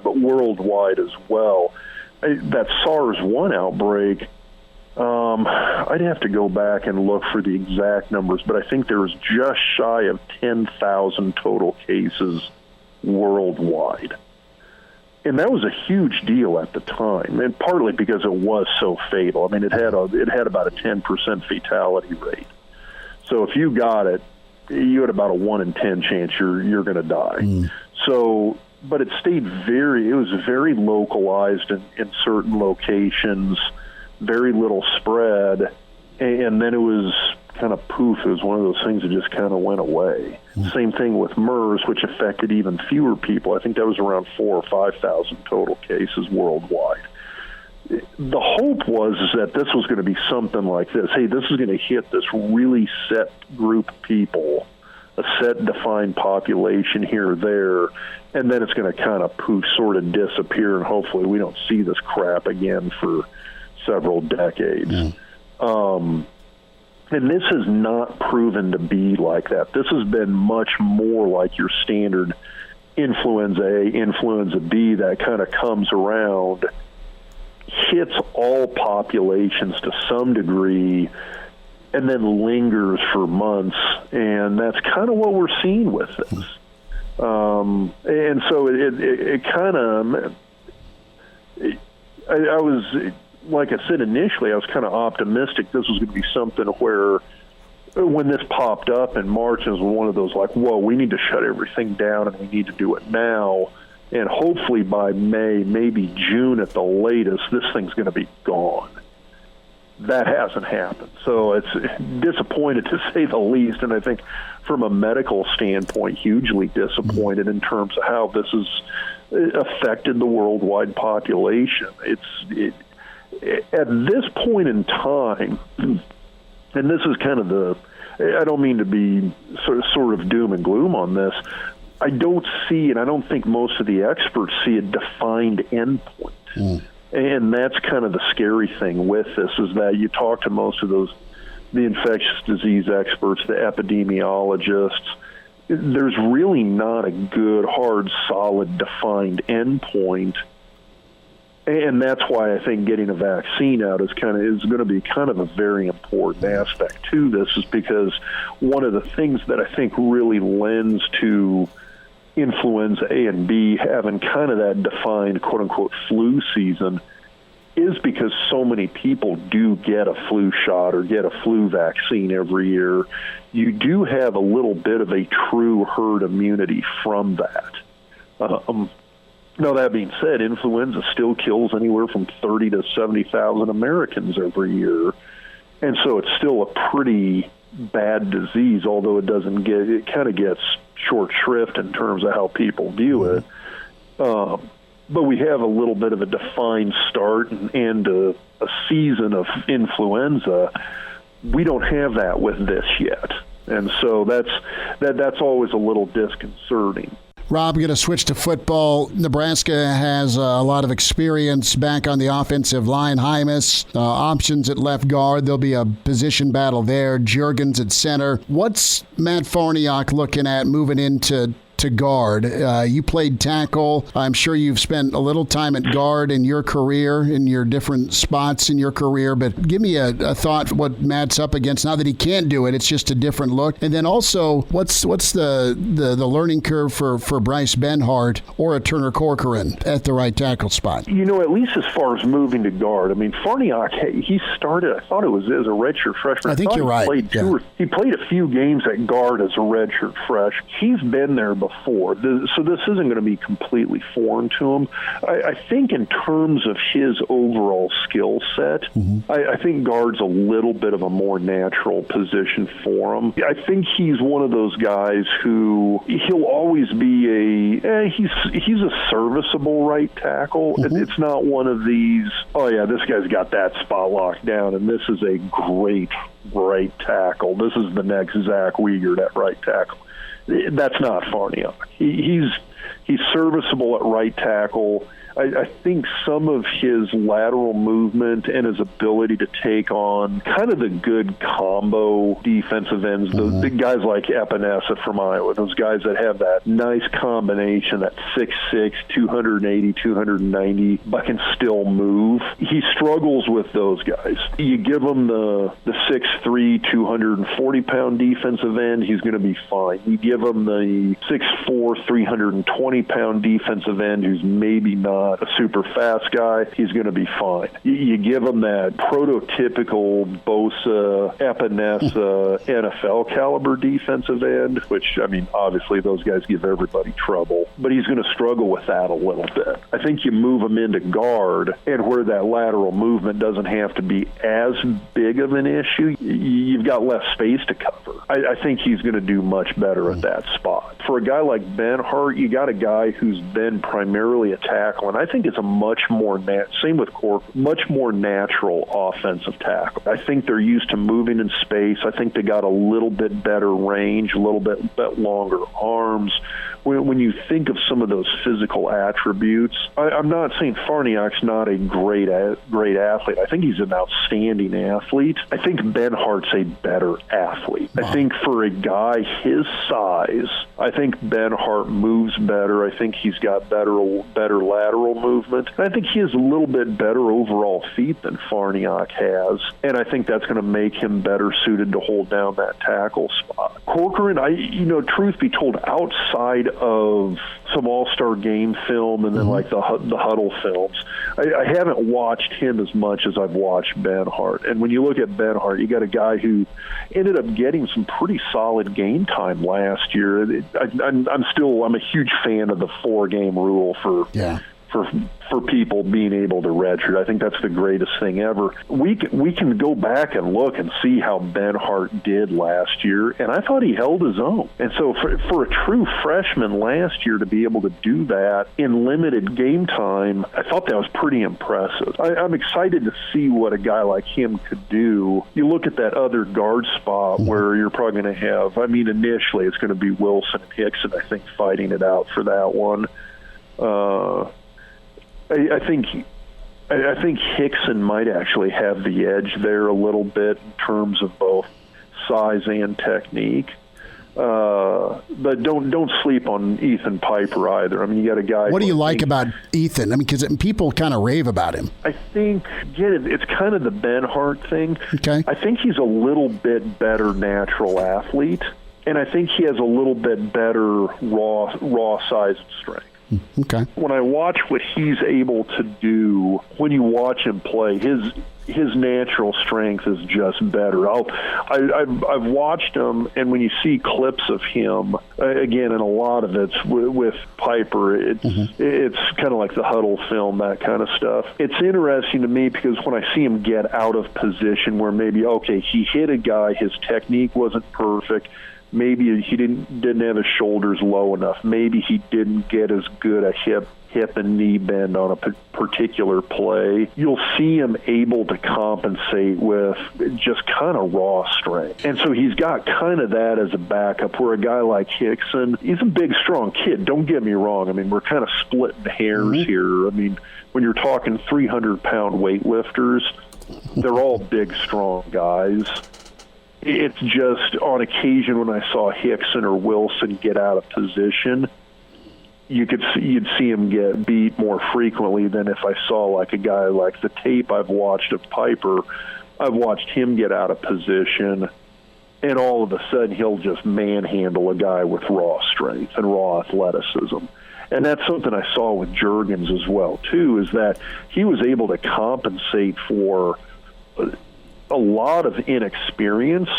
but worldwide as well, that SARS 1 outbreak, I'd have to go back and look for the exact numbers, but I think there was just shy of 10,000 total cases worldwide. And that was a huge deal at the time, and partly because it was so fatal. I mean, it had about a 10% fatality rate. So if you got it, you had about a 1 in 10 chance you're going to die. So, but it was very localized in certain locations, very little spread, and then it was kind of poof. It was one of those things that just kind of went away. Same thing with MERS, which affected even fewer people. I think that was around 4,000 or 5,000 total cases worldwide. The hope was that this was going to be something like this. Hey, this is going to hit this really set group of people, a set defined population here or there, and then it's going to kind of poof, sort of disappear, and hopefully we don't see this crap again for several decades. And this has not proven to be like that. This has been much more like your standard influenza A, influenza B that kind of comes around, hits all populations to some degree, and then lingers for months. And that's kind of what we're seeing with this. And so it kind of, I was, like I said initially, I was kind of optimistic this was going to be something where when this popped up in March, it was one of those like, whoa, we need to shut everything down and we need to do it now. And hopefully by May, maybe June at the latest, this thing's going to be gone. That hasn't happened. So it's disappointed to say the least. And I think from a medical standpoint, hugely disappointed in terms of how this has affected the worldwide population. At this point in time, and this is kind of I don't mean to be sort of doom and gloom on this, I don't see, and I don't think most of the experts see a defined endpoint. And that's kind of the scary thing with this, is that you talk to most of the infectious disease experts, the epidemiologists, there's really not a good, hard, solid, defined endpoint. And that's why I think getting a vaccine out is going to be kind of a very important aspect to this, is because one of the things that I think really lends to influenza A and B having kind of that defined quote-unquote flu season is because so many people do get a flu shot or get a flu vaccine every year. You do have a little bit of a true herd immunity from that. Now, that being said, influenza still kills anywhere from 30 to 70,000 Americans every year. And so it's still a pretty bad disease, although it kind of gets short shrift in terms of how people view it. But we have a little bit of a defined start and a season of influenza. We don't have that with this yet. And so that's always a little disconcerting. Rob, going to switch to football. Nebraska has a lot of experience back on the offensive line. Hymas, options at left guard. There'll be a position battle there. Juergens at center. What's Matt Farniok looking at moving into guard? You played tackle. I'm sure you've spent a little time at guard in your career, in your different spots in your career, but give me a thought what Matt's up against now that he can't do it. It's just a different look. And then also, what's the learning curve for Bryce Benhart or a Turner Corcoran at the right tackle spot? At least as far as moving to guard, I mean, Farniok, he started, I thought it was as a redshirt freshman. I think you're right. He played a few games at guard as a redshirt fresh. He's been there before. So this isn't going to be completely foreign to him. I think in terms of his overall skill set, I think guard's a little bit of a more natural position for him. I think he's one of those guys who he'll always be he's a serviceable right tackle. It's not one of these, oh yeah, this guy's got that spot locked down and this is a great right tackle. This is the next Zach Wiegert at right tackle. That's not Farniok. He's serviceable at right tackle. I think some of his lateral movement and his ability to take on kind of the good combo defensive ends, the guys like Epinesa from Iowa, those guys that have that nice combination, that 6'6", 280, 290, but can still move. He struggles with those guys. You give him the 6'3", 240-pound defensive end, he's going to be fine. You give him the 6'4", 320-pound defensive end who's maybe not a super fast guy, he's going to be fine. You give him that prototypical Bosa, Epinesa, NFL caliber defensive end, which, I mean, obviously those guys give everybody trouble, but he's going to struggle with that a little bit. I think you move him into guard, and where that lateral movement doesn't have to be as big of an issue, you've got less space to cover. I think he's going to do much better at that spot. For a guy like Benhart, you got a guy who's been primarily a tackle, and I think it's a much more same with Cork, much more natural offensive tackle. I think they're used to moving in space. I think they got a little bit better range, a little bit longer arms. When you think of some of those physical attributes, I'm not saying Farniok's not a great athlete. I think he's an outstanding athlete. I think Benhart's a better athlete. I think for a guy his size, I think Benhart moves better. I think he's got better lateral lateral movement. I think he has a little bit better overall feet than Farniok has, and I think that's going to make him better suited to hold down that tackle spot. Corcoran, truth be told, outside of some all-star game film and then like the huddle films, I haven't watched him as much as I've watched Benhart. And when you look at Benhart, you got a guy who ended up getting some pretty solid game time last year. I'm a huge fan of the 4-game rule for people being able to redshirt. I think that's the greatest thing ever. We can go back and look and see how Benhart did last year, and I thought he held his own. And so for a true freshman last year to be able to do that in limited game time, I thought that was pretty impressive. I'm excited to see what a guy like him could do. You look at that other guard spot where you're probably going to have, initially it's going to be Wilson and Hickson, I think, fighting it out for that one. I think Hickson might actually have the edge there a little bit in terms of both size and technique. But don't sleep on Ethan Piper either. You got a guy. What do you like about Ethan? Because people kind of rave about him. I think it's kind of the Benhart thing. Okay. I think he's a little bit better natural athlete, and I think he has a little bit better raw size and strength. Okay. When I watch what he's able to do, when you watch him play, his natural strength is just better. I've watched him, and when you see clips of him, again, and a lot of it's with Piper, it's kind of like the huddle film, that kind of stuff. It's interesting to me because when I see him get out of position where maybe, he hit a guy, his technique wasn't perfect, maybe he didn't have his shoulders low enough. Maybe he didn't get as good a hip and knee bend on a particular play. You'll see him able to compensate with just kind of raw strength. And so he's got kind of that as a backup, where a guy like Hickson, he's a big, strong kid. Don't get me wrong. We're kind of splitting hairs here. When you're talking 300-pound weightlifters, they're all big, strong guys. It's just on occasion when I saw Hickson or Wilson get out of position, you'd see him get beat more frequently than if I saw like a guy like the tape I've watched of Piper. I've watched him get out of position, and all of a sudden he'll just manhandle a guy with raw strength and raw athleticism. And that's something I saw with Juergens as well, too, is that he was able to compensate for a lot of inexperience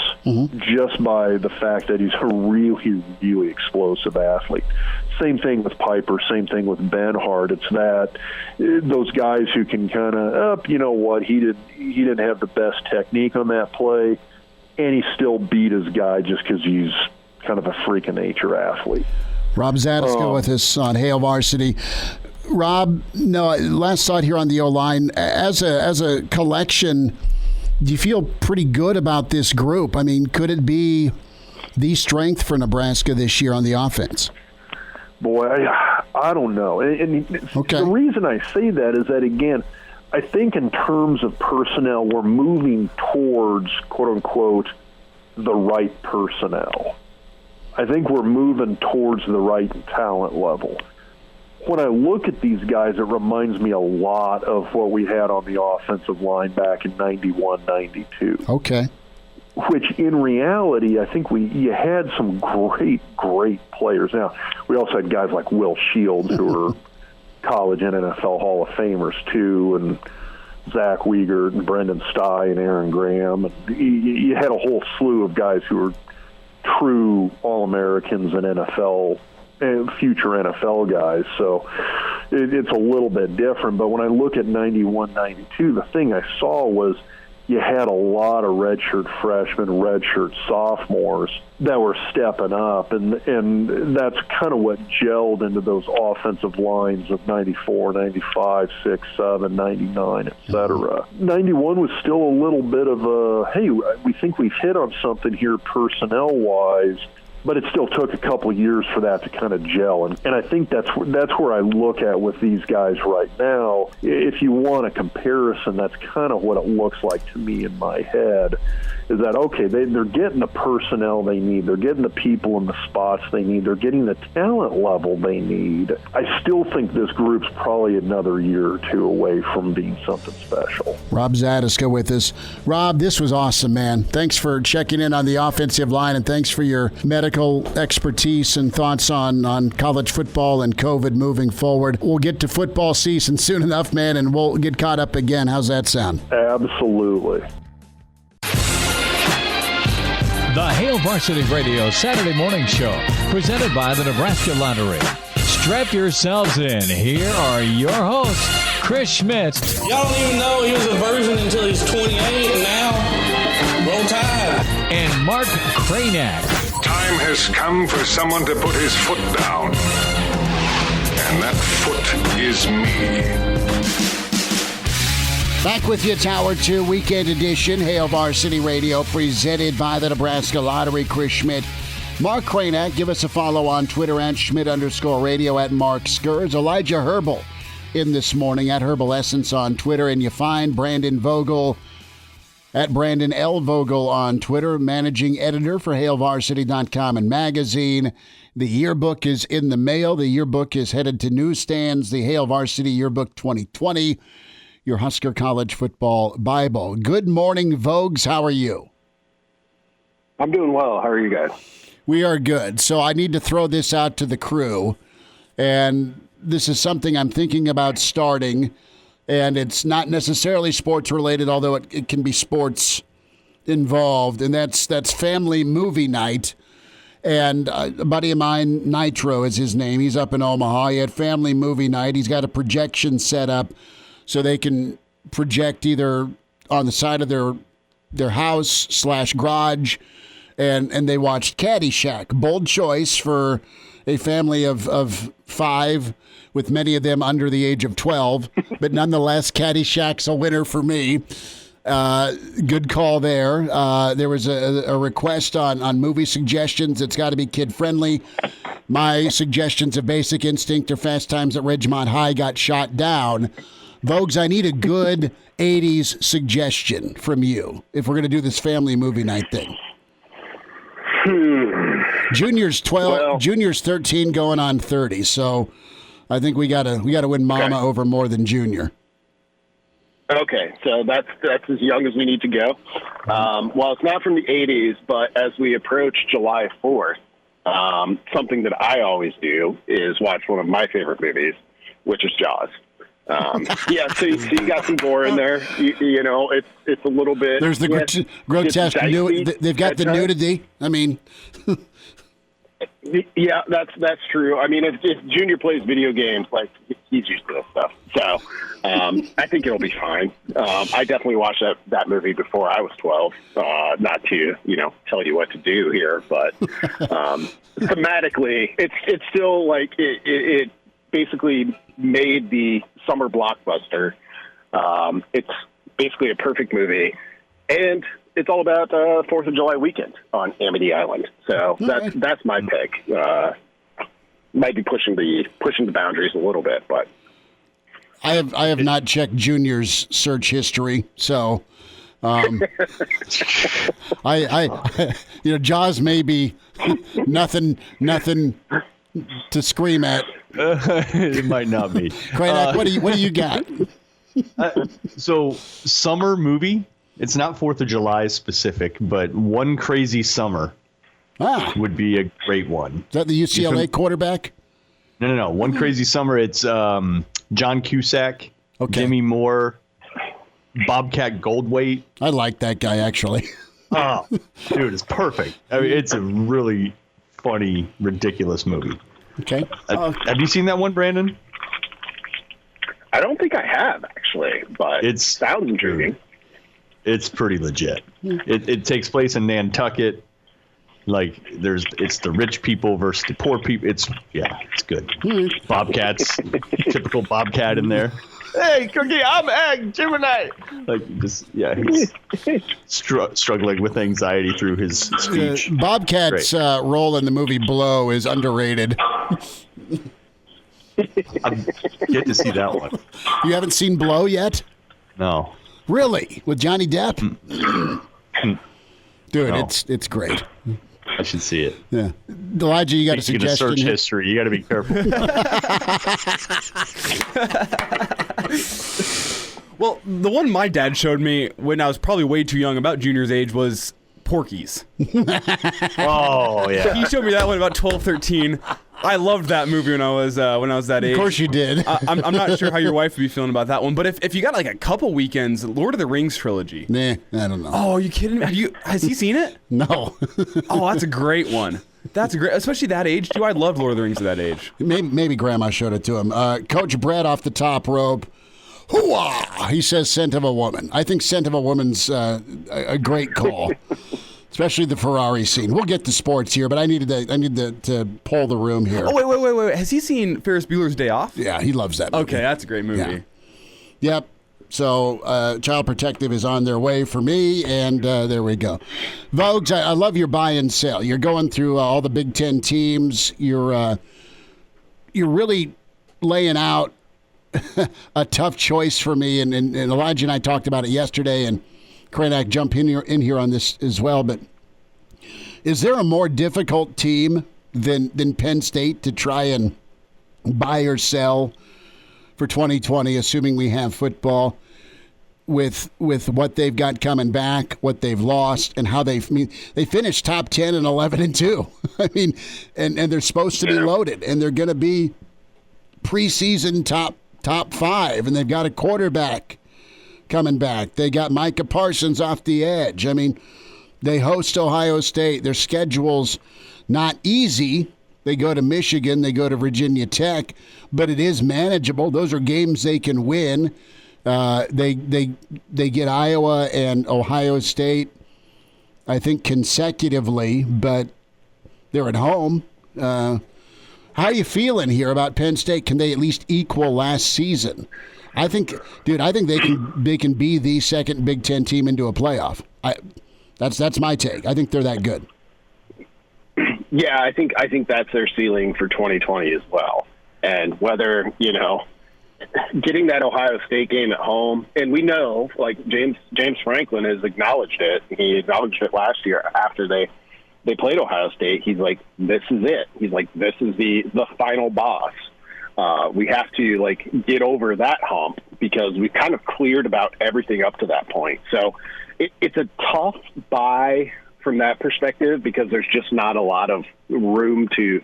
just by the fact that he's a really, really explosive athlete. Same thing with Piper, same thing with Benhart. It's that those guys who can kind of, he didn't have the best technique on that play, and he still beat his guy just because he's kind of a freak of nature athlete. Rob Zatechka with us on Hail Varsity. Rob, last thought here on the O-line. As a collection, do you feel pretty good about this group? Could it be the strength for Nebraska this year on the offense? Boy, I don't know. And the reason I say that is that, again, I think in terms of personnel, we're moving towards, quote-unquote, the right personnel. I think we're moving towards the right talent level. When I look at these guys, it reminds me a lot of what we had on the offensive line back in 91, 92. Okay. Which, in reality, I think you had some great, great players. Now, we also had guys like Will Shields, who are college and NFL Hall of Famers, too, and Zach Wiegert and Brendan Stye and Aaron Graham. And you had a whole slew of guys who were true All-Americans and NFL and future NFL guys, so it's a little bit different. But when I look at 91, 92, the thing I saw was you had a lot of redshirt freshmen, redshirt sophomores that were stepping up, and that's kind of what gelled into those offensive lines of 94, 95, 6, 7, 99, etc. 91 was still a little bit of a, hey, we think we've hit on something here personnel-wise. but it still took a couple years for that to kind of gel. And I think that's where I look at with these guys right now. If you want a comparison, that's kind of what it looks like to me in my head, is that, okay, they're getting the personnel they need. They're getting the people in the spots they need. They're getting the talent level they need. I still think this group's probably another year or two away from being something special. Rob Zadiska with us. Rob, this was awesome, man. Thanks for checking in on the offensive line, and thanks for your medical expertise and thoughts on college football and COVID moving forward. We'll get to football season soon enough, man, and we'll get caught up again. How's that sound? Absolutely. The Hail Varsity Radio Saturday Morning Show, presented by the Nebraska Lottery. Strap yourselves in. Here are your hosts, Chris Schmidt. Y'all don't even know he was a virgin until he's 28, and now, roll tide. And Mark Cranack. Time has come for someone to put his foot down. And that foot is me. Back with you, Tower 2 Weekend Edition, Hail Varsity Radio, presented by the Nebraska Lottery. Chris Schmidt. Mark Cranack, give us a follow on Twitter at Schmidt_radio at Mark Skurs. Elijah Herbal in this morning at Herbal Essence on Twitter. And you find Brandon Vogel at Brandon L. Vogel on Twitter, managing editor for HailVarsity.com and magazine. The yearbook is in the mail. The yearbook is headed to newsstands. The Hail Varsity Yearbook 2020. Your Husker College Football Bible. Good morning, Vogues. How are you? I'm doing well. How are you guys? We are good. So I need to throw this out to the crew. And this is something I'm thinking about starting. And it's not necessarily sports related, although it can be sports involved. And that's family movie night. And a buddy of mine, Nitro is his name. He's up in Omaha. He had family movie night. He's got a projection set up so they can project either on the side of their house / garage, and they watched Caddyshack. Bold choice for a family of 5, with many of them under the age of 12, but nonetheless, Caddyshack's a winner for me. Good call there. There was a request on movie suggestions. It's got to be kid-friendly. My suggestions of Basic Instinct or Fast Times at Ridgemont High got shot down. Vogues, I need a good 80s suggestion from you if we're going to do this family movie night thing. Junior's 12, well, Junior's 13 going on 30, so I think we gotta win Mama over more than Junior. Okay, so that's as young as we need to go. Well, it's not from the 80s, but as we approach July 4th, something that I always do is watch one of my favorite movies, which is Jaws. Yeah, so you got some gore in there. You know, it's a little bit. There's the grotesque nudity. They've got the nudity. I mean, yeah, that's true. I mean, if Junior plays video games, like, he's used to this stuff. So I think it'll be fine. I definitely watched that movie before I was 12. Not to tell you what to do here, but thematically, it's still like it basically made the summer blockbuster. It's basically a perfect movie, and it's all about 4th of July weekend on Amity Island. So that's my pick. Might be pushing the boundaries a little bit, but I have not checked Junior's search history, so Jaws may be nothing to scream at. It might not be. Cranack, what do you got? So summer movie. It's not 4th of July specific, but One Crazy Summer would be a great one. Is that the UCLA quarterback? No. One Crazy Summer. It's John Cusack, Demi Moore, Bobcat Goldthwait. I like that guy, actually. Oh, dude, it's perfect. I mean, it's a really funny, ridiculous movie. Okay. Have you seen that one, Brandon? I don't think I have, actually, but it sounds intriguing. It's pretty legit. It takes place in Nantucket. Like it's the rich people versus the poor people. It's good. Bobcats, typical Bobcat in there. Hey, Cookie, I'm Egg Gemini. Like, just he's struggling with anxiety through his speech. Bobcat's role in the movie Blow is underrated. I'm yet to see that one. You haven't seen Blow yet? No. Really? With Johnny Depp? Dude, No. it's great. I should see it. Yeah. Elijah, you got a Speaking of suggestion? search here? history, you got to be careful. Well, the one my dad showed me when I was probably way too young, about Junior's age, was Porky's. Oh, yeah. He showed me that one about 12, 13. I loved that movie when I was that age. Of course you did. I'm not sure how your wife would be feeling about that one, but if you got like a couple weekends, Lord of the Rings trilogy. Nah, I don't know. Oh, are you kidding me? Has he seen it? No. Oh, that's a great one. That's a great, especially that age too. I loved Lord of the Rings at that age. Maybe Grandma showed it to him. Coach Brett off the top rope. Hooah! He says scent of a woman. I think scent of a woman's a great call. Especially the Ferrari scene. We'll get to sports here, but I need to poll the room here. Oh, wait. Has he seen Ferris Bueller's Day Off? Yeah, he loves that movie. Okay, that's a great movie. Yeah. Yep. So Child Protective is on their way for me, and there we go. Vogues, I love your buy and sell. You're going through all the Big Ten teams. You're really laying out a tough choice for me, and Elijah and I talked about it yesterday, and Kranak jump in here on this as well, but is there a more difficult team than Penn State to try and buy or sell for 2020, assuming we have football, with what they've got coming back, what they've lost, and how they finished top 10 and 11-2. I mean, and they're supposed to be loaded, and they're going to be preseason top 5, and they've got a quarterback coming back. They got Micah Parsons off the edge. I mean, they host Ohio State. Their schedule's not easy. They go to Michigan. They go to Virginia Tech, but it is manageable. Those are games they can win. They get Iowa and Ohio State, I think, consecutively, but they're at home. How are you feeling here about Penn State? Can they at least equal last season? I think they can be the second Big Ten team into a playoff. That's my take. I think they're that good. Yeah, I think that's their ceiling for 2020 as well. And whether, getting that Ohio State game at home, and we know, like James Franklin has acknowledged it. He acknowledged it last year after they played Ohio State. He's like, this is it. He's like, this is the final boss. We have to get over that hump because we've kind of cleared about everything up to that point. So it's a tough buy from that perspective because there's just not a lot of room to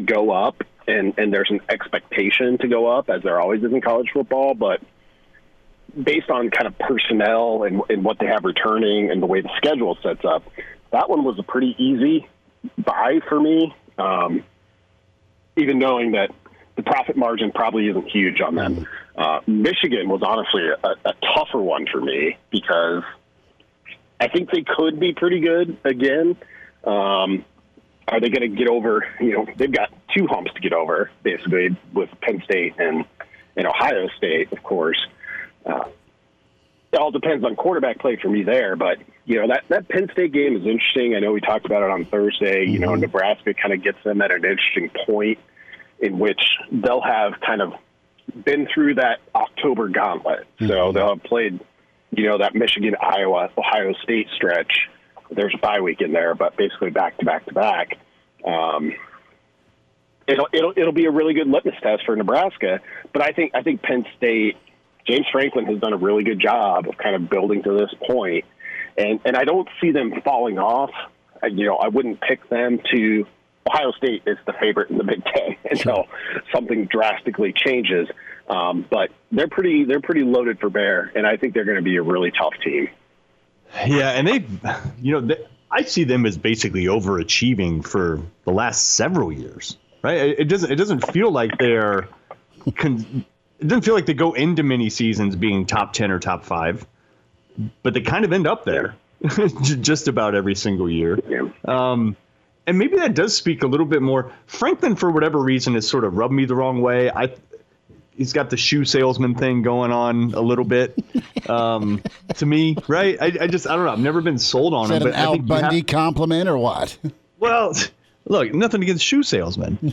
go up, and there's an expectation to go up, as there always is in college football. But based on kind of personnel and what they have returning and the way the schedule sets up, that one was a pretty easy buy for me, even knowing that the profit margin probably isn't huge on them. Michigan was honestly a tougher one for me because I think they could be pretty good again. Are they going to get over, they've got 2 humps to get over, basically, with Penn State and Ohio State, of course. It all depends on quarterback play for me there, but, that Penn State game is interesting. I know we talked about it on Thursday. Nebraska kind of gets them at an interesting point in which they'll have kind of been through that October gauntlet. So they'll have played, that Michigan, Iowa, Ohio State stretch. There's a bye week in there, but basically back to back to back. It'll be a really good litmus test for Nebraska. But I think Penn State, James Franklin has done a really good job of kind of building to this point. And I don't see them falling off. I wouldn't pick them to. Ohio State is the favorite in the Big Ten until something drastically changes. But they're pretty loaded for bear, and I think they're going to be a really tough team. Yeah, and I see them as basically overachieving for the last several years, right? It doesn't feel like it doesn't feel like they go into many seasons being top 10 or top 5, but they kind of end up there just about every single year. Yeah. And maybe that does speak a little bit more. Franklin, for whatever reason, has sort of rubbed me the wrong way. he's got the shoe salesman thing going on a little bit to me, right? I don't know. I've never been sold on him. Is that an Al Bundy compliment or what? Well, look, nothing against shoe salesmen,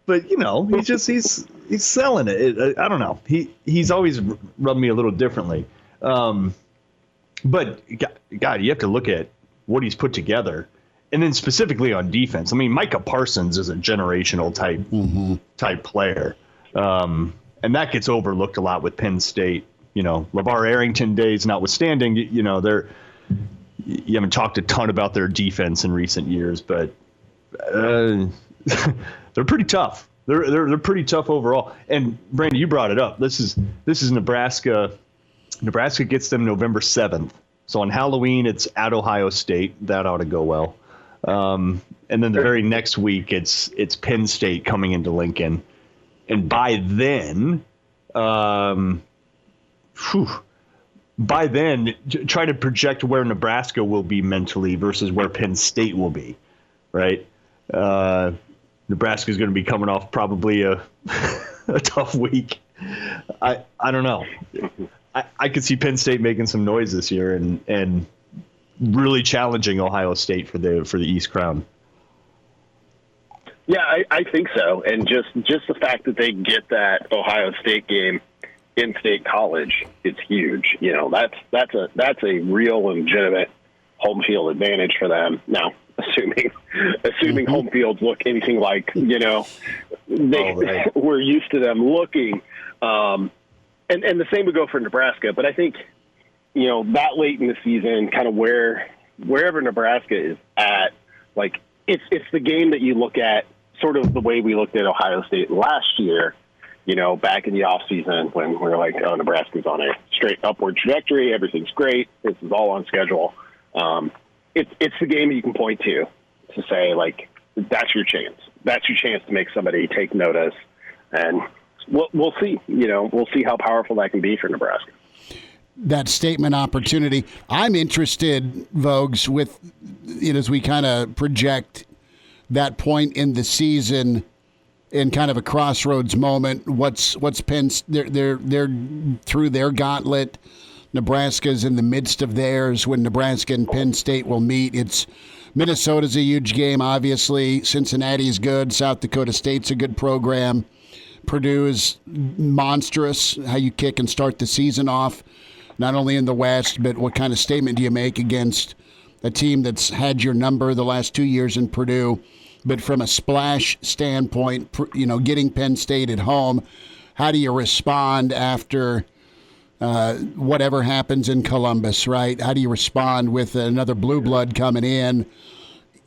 but he's selling it. I don't know. He's always rubbed me a little differently, but God, you have to look at what he's put together. And then specifically on defense, I mean, Micah Parsons is a generational type player. And that gets overlooked a lot with Penn State. LeVar Arrington days notwithstanding, you haven't talked a ton about their defense in recent years, but they're pretty tough. They're pretty tough overall. And Brandon, you brought it up. This is Nebraska. Nebraska gets them November 7th. So on Halloween, it's at Ohio State. That ought to go well. And then the very next week, it's Penn State coming into Lincoln. And by then, try to project where Nebraska will be mentally versus where Penn State will be, right? Nebraska is going to be coming off probably a tough week. I don't know. I could see Penn State making some noise this year and really challenging Ohio State for the East Crown. Yeah, I think so. And just the fact that they get that Ohio State game in State College, it's huge. That's a real legitimate home field advantage for them. Now, assuming home fields look anything like, we're used to them looking. And the same would go for Nebraska. But I think, that late in the season, kind of wherever Nebraska is at, like it's the game that you look at sort of the way we looked at Ohio State last year, back in the off season when we were like, oh, Nebraska's on a straight upward trajectory. Everything's great. This is all on schedule. It's the game that you can point to say, like, that's your chance. That's your chance to make somebody take notice. And we'll see. We'll see how powerful that can be for Nebraska. That statement opportunity. I'm interested, Vogues, with as we kind of project that point in the season in kind of a crossroads moment. What's Penn? They're through their gauntlet. Nebraska's in the midst of theirs when Nebraska and Penn State will meet. Minnesota's a huge game, obviously. Cincinnati's good. South Dakota State's a good program. Purdue is monstrous. How you kick and start the season off, not only in the West, but what kind of statement do you make against a team that's had your number the last 2 years in Purdue? But from a splash standpoint, getting Penn State at home, how do you respond after whatever happens in Columbus, right? How do you respond with another blue blood coming in?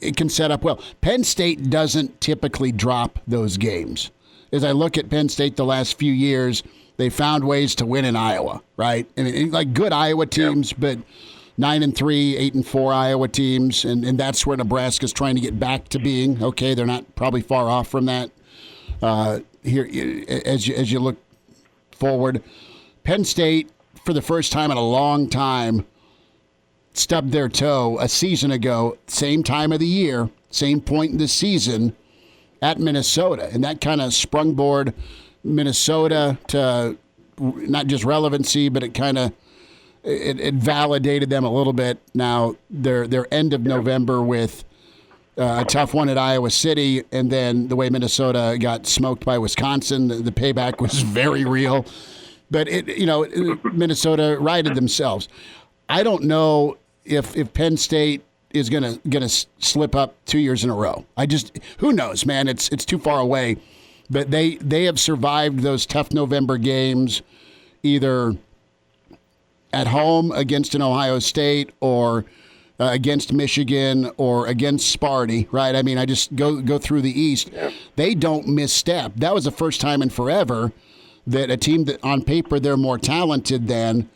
It can set up well. Penn State doesn't typically drop those games. As I look at Penn State the last few years, they found ways to win in Iowa, right? I mean, like good Iowa teams, but 9-3, 8-4 Iowa teams, and that's where Nebraska's trying to get back to being. Okay, they're not probably far off from that. Here, as you look forward, Penn State, for the first time in a long time, stubbed their toe a season ago, same time of the year, same point in the season, at Minnesota. And that kind of sprungboard Minnesota to not just relevancy, but it kind of it validated them a little bit. Now they're end of November with a tough one at Iowa City, and then the way Minnesota got smoked by Wisconsin, the payback was very real. But Minnesota righted themselves. I don't know if Penn State is gonna slip up 2 years in a row. Who knows, man? It's too far away. But they have survived those tough November games, either at home against an Ohio State or against Michigan or against Sparty, right? I mean, I just go through the East. Yeah. They don't misstep. That was the first time in forever that a team that on paper they're more talented than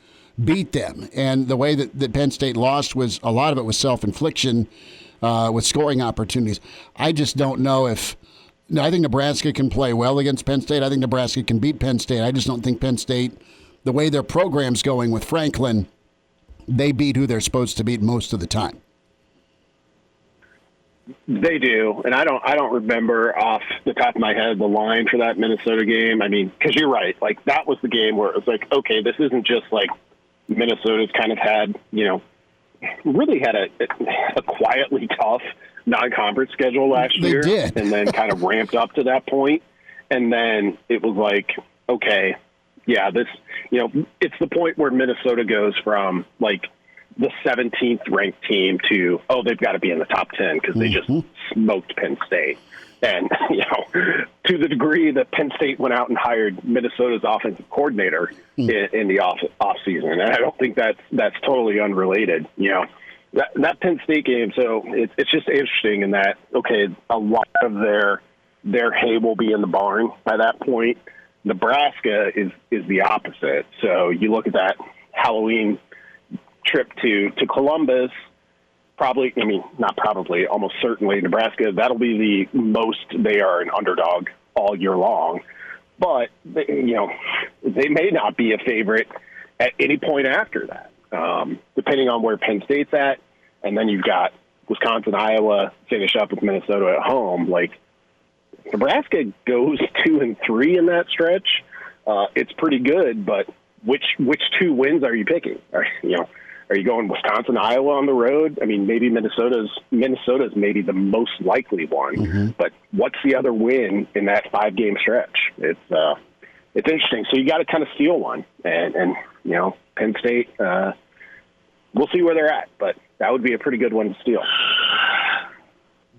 beat them. And the way that Penn State lost was a lot of it was self-infliction with scoring opportunities. I just don't know if – I think Nebraska can play well against Penn State. I think Nebraska can beat Penn State. I just don't think Penn State, the way their program's going with Franklin, they beat who they're supposed to beat most of the time. They do, and I don't remember off the top of my head the line for that Minnesota game. I mean, because you're right, like that was the game where it was like, okay, this isn't just like Minnesota's kind of had, really had a quietly tough non-conference schedule last year, and then kind of ramped up to that point, and then it was like, okay, yeah, this, it's the point where Minnesota goes from like the 17th ranked team to, they've got to be in the top 10 because they just smoked Penn State. And, to the degree that Penn State went out and hired Minnesota's offensive coordinator in the off season. And I don't think that's totally unrelated, that Penn State game. So it's just interesting in that, okay, a lot of their hay will be in the barn by that point. Nebraska is the opposite. So you look at that Halloween trip to Columbus, almost certainly Nebraska, that'll be the most they are an underdog all year long. But, they may not be a favorite at any point after that, depending on where Penn State's at. And then you've got Wisconsin, Iowa, finish up with Minnesota at home. Like, Nebraska goes 2-3 in that stretch. It's pretty good, but which 2 wins are you picking? Are you going Wisconsin, Iowa on the road? I mean, maybe Minnesota's maybe the most likely one, but what's the other win in that 5-game stretch? It's interesting. So you got to kind of steal one, and Penn State. We'll see where they're at, but that would be a pretty good one to steal.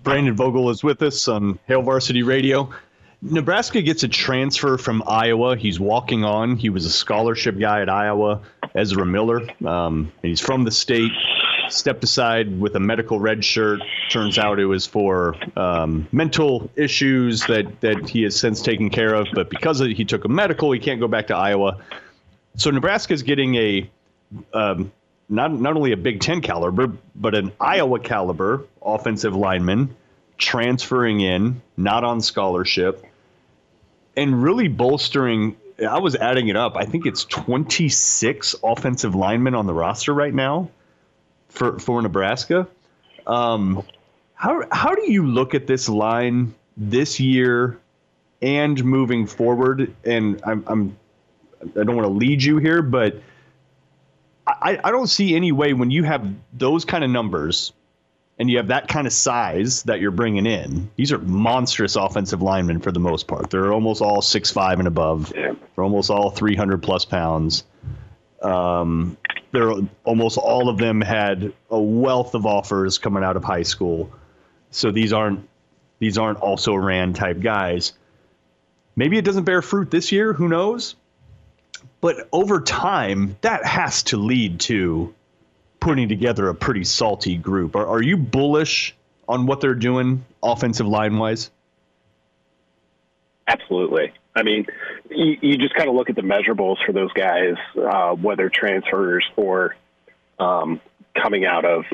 Brandon Vogel is with us on Hail Varsity Radio. Nebraska gets a transfer from Iowa. He's walking on. He was a scholarship guy at Iowa, Ezra Miller. And he's from the state, stepped aside with a medical red shirt. Turns out it was for mental issues that he has since taken care of. But because he took a medical, he can't go back to Iowa. So Nebraska is getting a not only a Big Ten caliber, but an Iowa caliber offensive lineman transferring in, not on scholarship, and really bolstering. I was adding it up. I think it's 26 offensive linemen on the roster right now for Nebraska. How do you look at this line this year and moving forward? And I don't want to lead you here, but I don't see any way when you have those kind of numbers and you have that kind of size that you're bringing in. These are monstrous offensive linemen for the most part. They're almost all 6'5" and above. Yeah. They're almost all 300-plus pounds. They're almost all of them had a wealth of offers coming out of high school. So these aren't also-ran type guys. Maybe it doesn't bear fruit this year. Who knows? But over time, that has to lead to putting together a pretty salty group. Are you bullish on what they're doing offensive line-wise? Absolutely. I mean, you just kind of look at the measurables for those guys, whether transfers or coming out of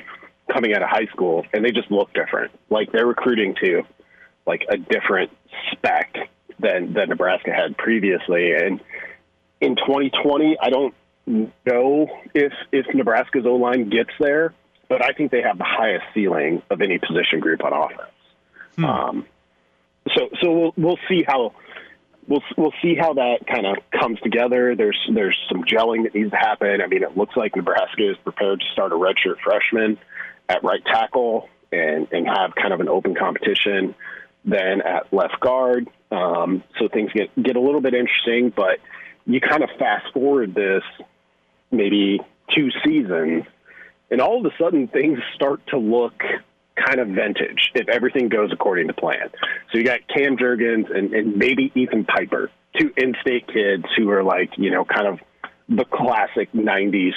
high school, and they just look different. Like they're recruiting to like a different spec than Nebraska had previously. And in 2020, I don't know if Nebraska's O-line gets there, but I think they have the highest ceiling of any position group on offense. So we'll see how that kind of comes together. There's some gelling that needs to happen. I mean, it looks like Nebraska is prepared to start a redshirt freshman at right tackle and have kind of an open competition then at left guard. So things get a little bit interesting, but you kind of fast forward this maybe 2 seasons, and all of a sudden things start to look kind of vintage if everything goes according to plan. So you got Cam Jurgens and maybe Ethan Piper, 2 in-state kids who are like, kind of the classic 90s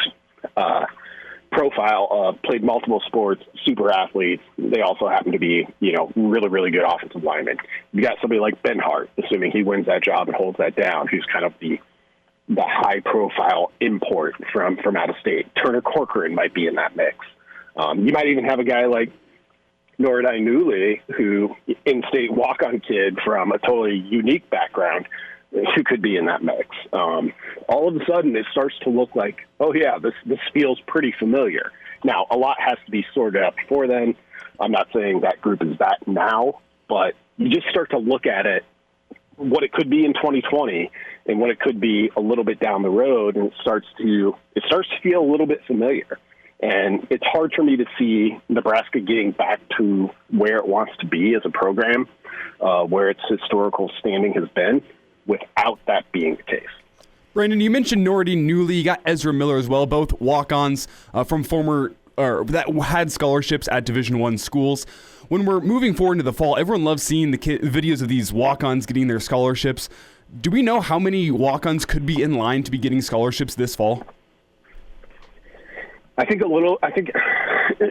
profile, played multiple sports, super athletes. They also happen to be, really, really good offensive linemen. You got somebody like Ben Hart, assuming he wins that job and holds that down, who's kind of the high-profile import from out of state. Turner Corcoran might be in that mix. You might even have a guy like Norodai Newley, who in-state walk-on kid from a totally unique background. in that mix. All of a sudden, it starts to look like, oh yeah, this feels pretty familiar. Now, a lot has to be sorted out before then. I'm not saying that group is that now, but you just start to look at it, what it could be in 2020 and what it could be a little bit down the road, and it starts to feel a little bit familiar. And it's hard for me to see Nebraska getting back to where it wants to be as a program, where its historical standing has been, without that being the case. Brandon, you mentioned Nordy Newley. You got Ezra Miller as well, both walk-ons from that had scholarships at Division I schools. When we're moving forward into the fall, everyone loves seeing the videos of these walk-ons getting their scholarships. Do we know how many walk-ons could be in line to be getting scholarships this fall?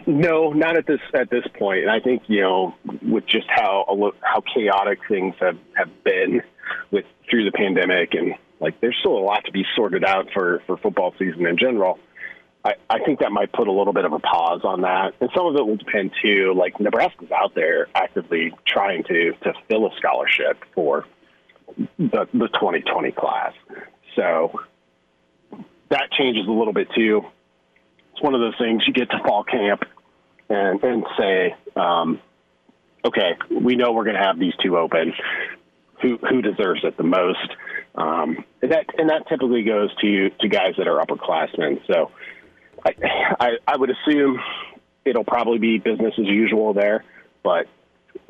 No, not at this point. And I think, with just how chaotic things have been through the pandemic, and there's still a lot to be sorted out for football season in general. I think that might put a little bit of a pause on that. And some of it will depend too, Nebraska's out there actively trying to fill a scholarship for the 2020 class. So that changes a little bit too. It's one of those things you get to fall camp and say, okay, we know we're going to have these two open. Who deserves it the most? And that typically goes to guys that are upperclassmen. So I would assume it'll probably be business as usual there. But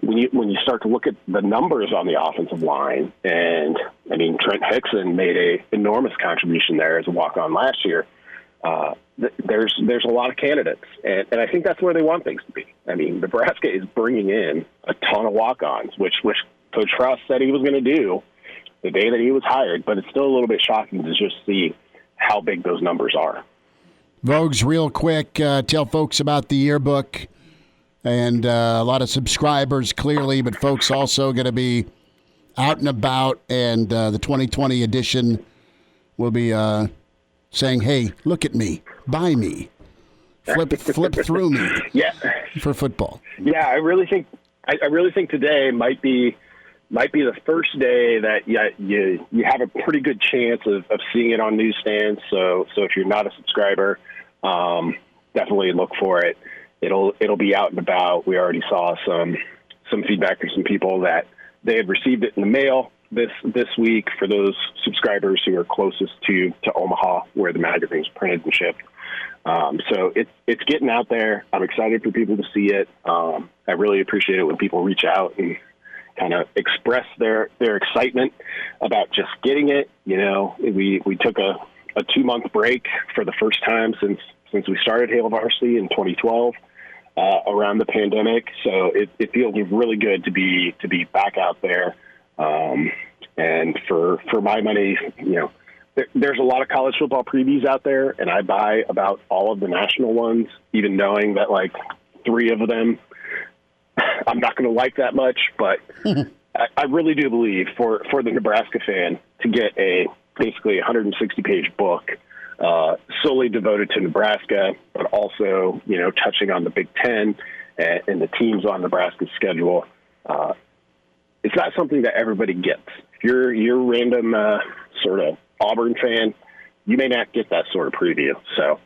when you start to look at the numbers on the offensive line, and Trent Hickson made an enormous contribution there as a walk-on last year. There's a lot of candidates, and I think that's where they want things to be. Nebraska is bringing in a ton of walk-ons, which Coach Frost said he was going to do the day that he was hired, but it's still a little bit shocking to just see how big those numbers are. Vogues, real quick, tell folks about the yearbook, and a lot of subscribers clearly, but folks also going to be out and about, and the 2020 edition will be saying, hey, look at me, buy me, flip through me, yeah, for football. Yeah, I really think today might be the first day that you have a pretty good chance of seeing it on newsstands. So if you're not a subscriber, definitely look for it. It'll be out and about. We already saw some feedback from some people that they had received it in the mail this week for those subscribers who are closest to Omaha, where the magazine's printed and shipped. So it's getting out there. I'm excited for people to see it. I really appreciate it when people reach out and kind of express their excitement about just getting it. We took a 2-month break for the first time since we started Hail Varsity in 2012 around the pandemic. So it feels really good to be back out there. And for my money, there's a lot of college football previews out there, and I buy about all of the national ones, even knowing that 3 of them I'm not going to like that much. But I really do believe for the Nebraska fan to get a basically 160-page book solely devoted to Nebraska, but also touching on the Big Ten and the teams on Nebraska's schedule. It's not something that everybody gets. If you're a random sort of Auburn fan, you may not get that sort of preview. So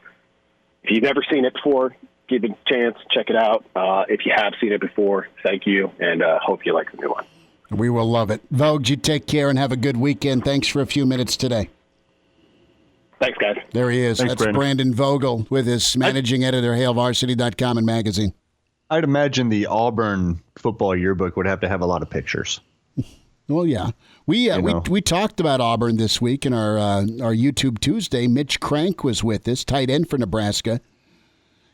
if you've never seen it before, give it a chance, check it out. If you have seen it before, thank you, and hope you like the new one. We will love it. Vogue, you take care and have a good weekend. Thanks for a few minutes today. Thanks, guys. There he is. Thanks, That's Brandon Vogel with his managing editor, HailVarsity.com and magazine. I'd imagine the Auburn football yearbook would have to have a lot of pictures. Well, yeah. We talked about Auburn this week in our YouTube Tuesday. Mitch Crank was with us, tight end for Nebraska.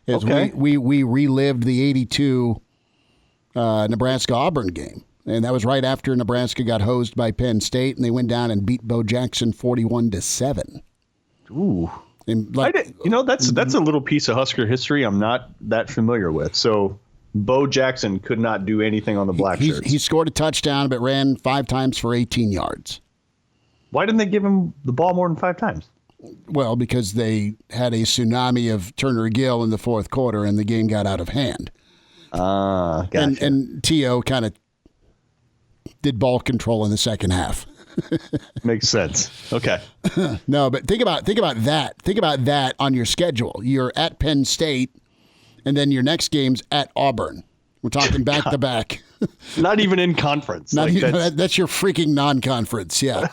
As we relived the 82 Nebraska-Auburn game. And that was right after Nebraska got hosed by Penn State, and they went down and beat Bo Jackson 41-7. Ooh. And that's a little piece of Husker history I'm not that familiar with. So Bo Jackson could not do anything on the black shirts. He scored a touchdown, but ran 5 times for 18 yards. Why didn't they give him the ball more than 5 times? Well, because they had a tsunami of Turner Gill in the fourth quarter, and the game got out of hand. Gotcha. And T.O. kind of did ball control in the second half. Makes sense. Okay. No, but think about that. Think about that on your schedule. You're at Penn State, and then your next game's at Auburn. We're talking back to back. Not even in conference. That's your freaking non-conference. Yeah.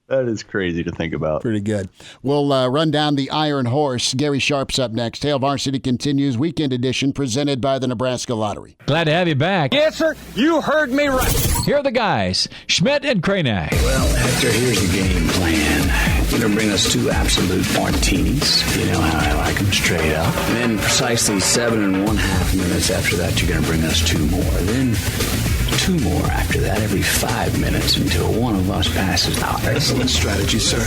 That is crazy to think about. Pretty good. We'll run down the Iron Horse. Gary Sharp's up next. Hail Varsity continues, weekend edition, presented by the Nebraska Lottery. Glad to have you back. Yes, sir. You heard me right. Here are the guys, Schmidt and Kranak. Well, Hector, here's the game plan. You're going to bring us 2 absolute martinis. You know how I like them, straight up. And then precisely 7.5 minutes after that, you're going to bring us 2 more. Then 2 more after that every 5 minutes until one of us passes out. Excellent strategy, sir.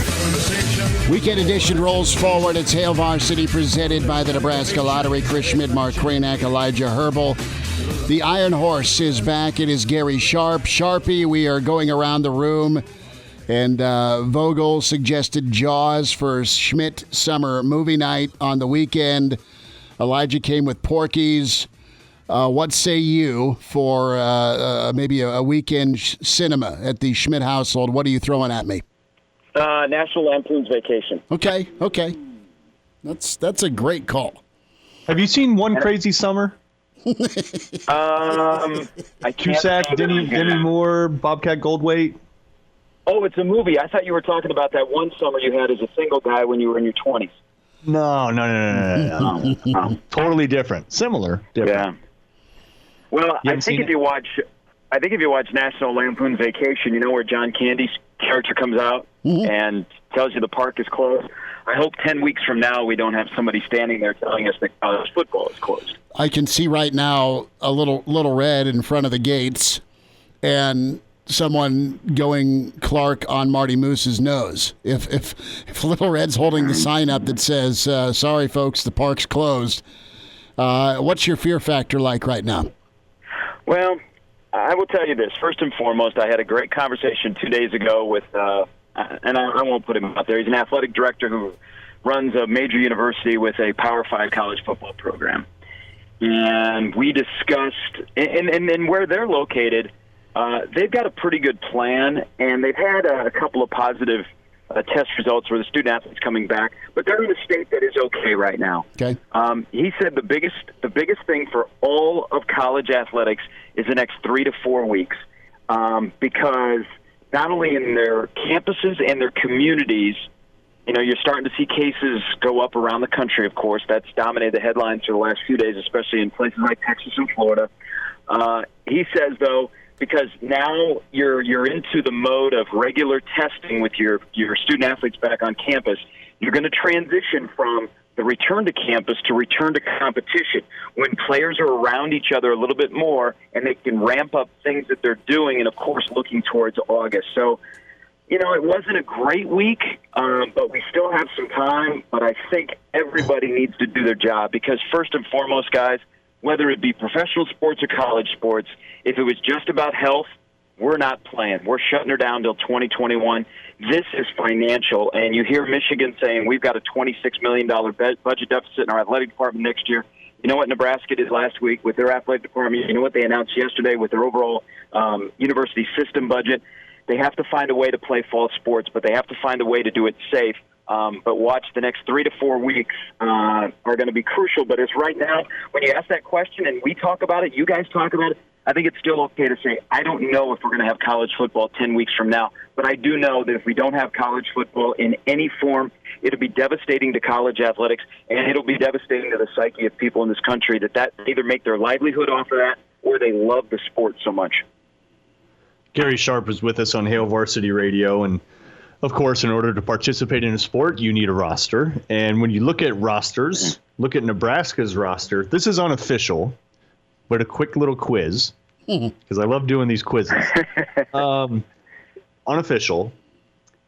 Weekend edition rolls forward. It's Hail Varsity presented by the Nebraska Lottery. Chris Schmidt, Mark Kranak, Elijah Herbal. The Iron Horse is back. It is Gary Sharp. Sharpie, we are going around the room. And Vogel suggested Jaws for Schmidt summer movie night on the weekend. Elijah came with Porky's. What say you for maybe a weekend cinema at the Schmidt household? What are you throwing at me? National Lampoon's Vacation. Okay. That's a great call. Have you seen One Crazy Summer? Cusack, Demi Moore, Bobcat Goldthwait. Oh, it's a movie. I thought you were talking about that one summer you had as a single guy when you were in your 20s. No. Totally different. Similar. Different. Yeah. Well, I think if you watch National Lampoon Vacation, you know where John Candy's character comes out and tells you the park is closed. I hope 10 weeks from now we don't have somebody standing there telling us that college football is closed. I can see right now a little red in front of the gates and someone going Clark on Marty Moose's nose. If Little Red's holding the sign up that says, sorry, folks, the park's closed, what's your fear factor like right now? Well, I will tell you this. First and foremost, I had a great conversation 2 days ago with, and I won't put him out there. He's an athletic director who runs a major university with a Power 5 college football program. And we discussed, and where they're located, they've got a pretty good plan, and they've had a couple of positive test results where the student-athletes coming back, but they're in a state that is okay right now. Okay. He said the biggest thing for all of college athletics is the next 3 to 4 weeks, because not only in their campuses and their communities, you know, you're starting to see cases go up around the country, of course. That's dominated the headlines for the last few days, especially in places like Texas and Florida. He says, though, because now you're into the mode of regular testing with your student-athletes back on campus, you're going to transition from the return to campus to return to competition when players are around each other a little bit more and they can ramp up things that they're doing and, of course, looking towards August. So, you know, it wasn't a great week, but we still have some time. But I think everybody needs to do their job because, first and foremost, guys, whether it be professional sports or college sports, if it was just about health, we're not playing. We're shutting her down until 2021. This is financial, and you hear Michigan saying we've got a $26 million budget deficit in our athletic department next year. You know what Nebraska did last week with their athletic department? You know what they announced yesterday with their overall university system budget? They have to find a way to play fall sports, but they have to find a way to do it safe. But watch, the next 3 to 4 weeks are going to be crucial. But as right now, when you ask that question and we talk about it, you guys talk about it, I think it's still okay to say, I don't know if we're going to have college football 10 weeks from now. But I do know that if we don't have college football in any form, it'll be devastating to college athletics, and it'll be devastating to the psyche of people in this country that either make their livelihood off of that or they love the sport so much. Gary Sharp is with us on Hail Varsity Radio, and of course, in order to participate in a sport, you need a roster. And when you look at rosters, look at Nebraska's roster. This is unofficial, but a quick little quiz, because I love doing these quizzes. Unofficial.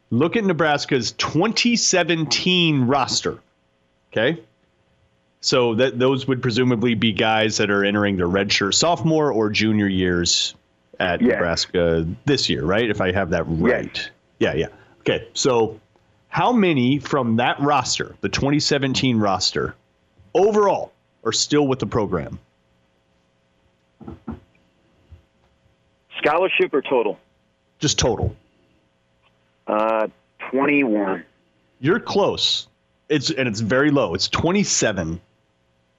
Look at Nebraska's 2017 roster. Okay? So those would presumably be guys that are entering their redshirt sophomore or junior years at Nebraska this year, right? If I have that right. Yeah. Okay, so how many from that roster, the 2017 roster, overall are still with the program? Scholarship or total? Just total. 21. You're close. It's very low. It's 27.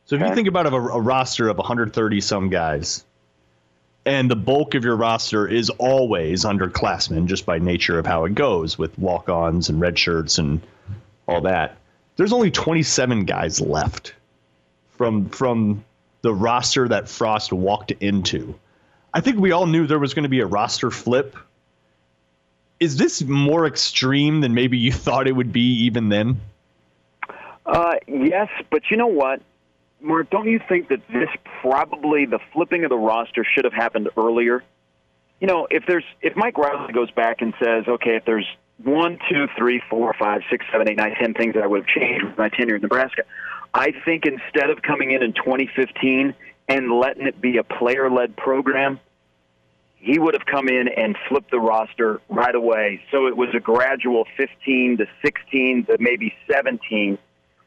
So if you think about a roster of 130 some guys, and the bulk of your roster is always underclassmen just by nature of how it goes with walk-ons and red shirts and all that, there's only 27 guys left from the roster that Frost walked into. I think we all knew there was going to be a roster flip. Is this more extreme than maybe you thought it would be even then? Yes, but you know what, Mark, don't you think that this probably, the flipping of the roster should have happened earlier? You know, if Mike Riley goes back and says, okay, if there's 1, 2, 3, 4, 5, 6, 7, 8, 9, 10 things that I would have changed with my tenure in Nebraska, I think instead of coming in 2015 and letting it be a player-led program, he would have come in and flipped the roster right away. So it was a gradual 15 to 16 to maybe 17,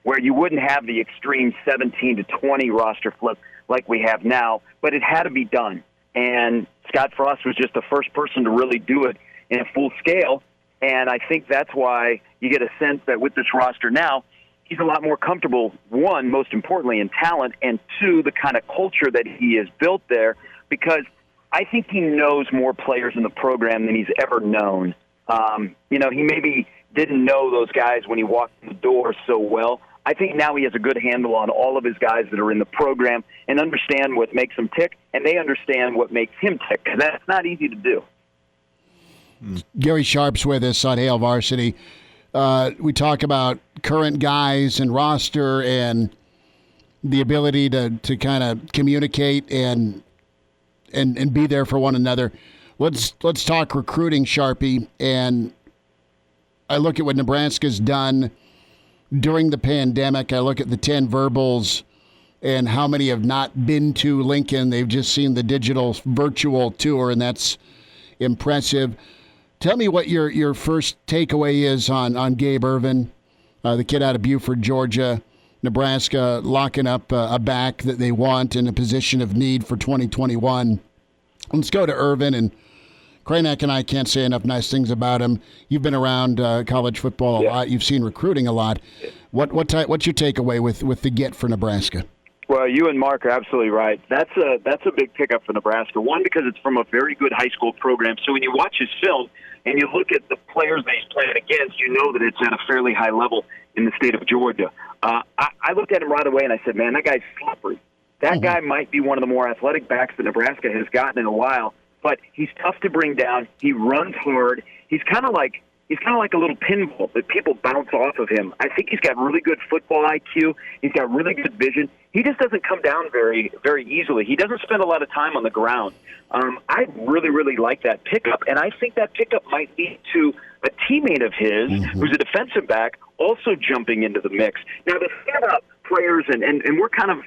where you wouldn't have the extreme 17 to 20 roster flip like we have now, but it had to be done. And Scott Frost was just the first person to really do it in a full scale, and I think that's why you get a sense that with this roster now, he's a lot more comfortable, one, most importantly, in talent, and two, the kind of culture that he has built there, because I think he knows more players in the program than he's ever known. You know, he maybe didn't know those guys when he walked in the door so well. I think now he has a good handle on all of his guys that are in the program and understand what makes them tick, and they understand what makes him tick, because that's not easy to do. Gary Sharp's with us on Hail Varsity. We talk about current guys and roster and the ability to kind of communicate and be there for one another. Let's talk recruiting, Sharpie. And I look at what Nebraska's done during the pandemic. I look at the 10 verbals and how many have not been to Lincoln. They've just seen the digital virtual tour, and that's impressive. Tell me what your first takeaway is on Gabe Ervin, the kid out of Buford, Georgia. Nebraska locking up a back that they want in a position of need for 2021. Let's go to Ervin, and Kranek and I can't say enough nice things about him. You've been around college football a lot. You've seen recruiting a lot. What's your takeaway with the get for Nebraska? Well, you and Mark are absolutely right. That's a big pickup for Nebraska. One, because it's from a very good high school program. So when you watch his film and you look at the players that he's playing against, you know that it's at a fairly high level in the state of Georgia. I looked at him right away and I said, man, that guy's slippery. That guy might be one of the more athletic backs that Nebraska has gotten in a while, but he's tough to bring down. He runs hard. He's kind of like a little pinball that people bounce off of him. I think he's got really good football IQ. He's got really good vision. He just doesn't come down very, very easily. He doesn't spend a lot of time on the ground. I really, really like that pickup, and I think that pickup might lead to a teammate of his who's a defensive back also jumping into the mix. Now, the thing about players, and we're kind of,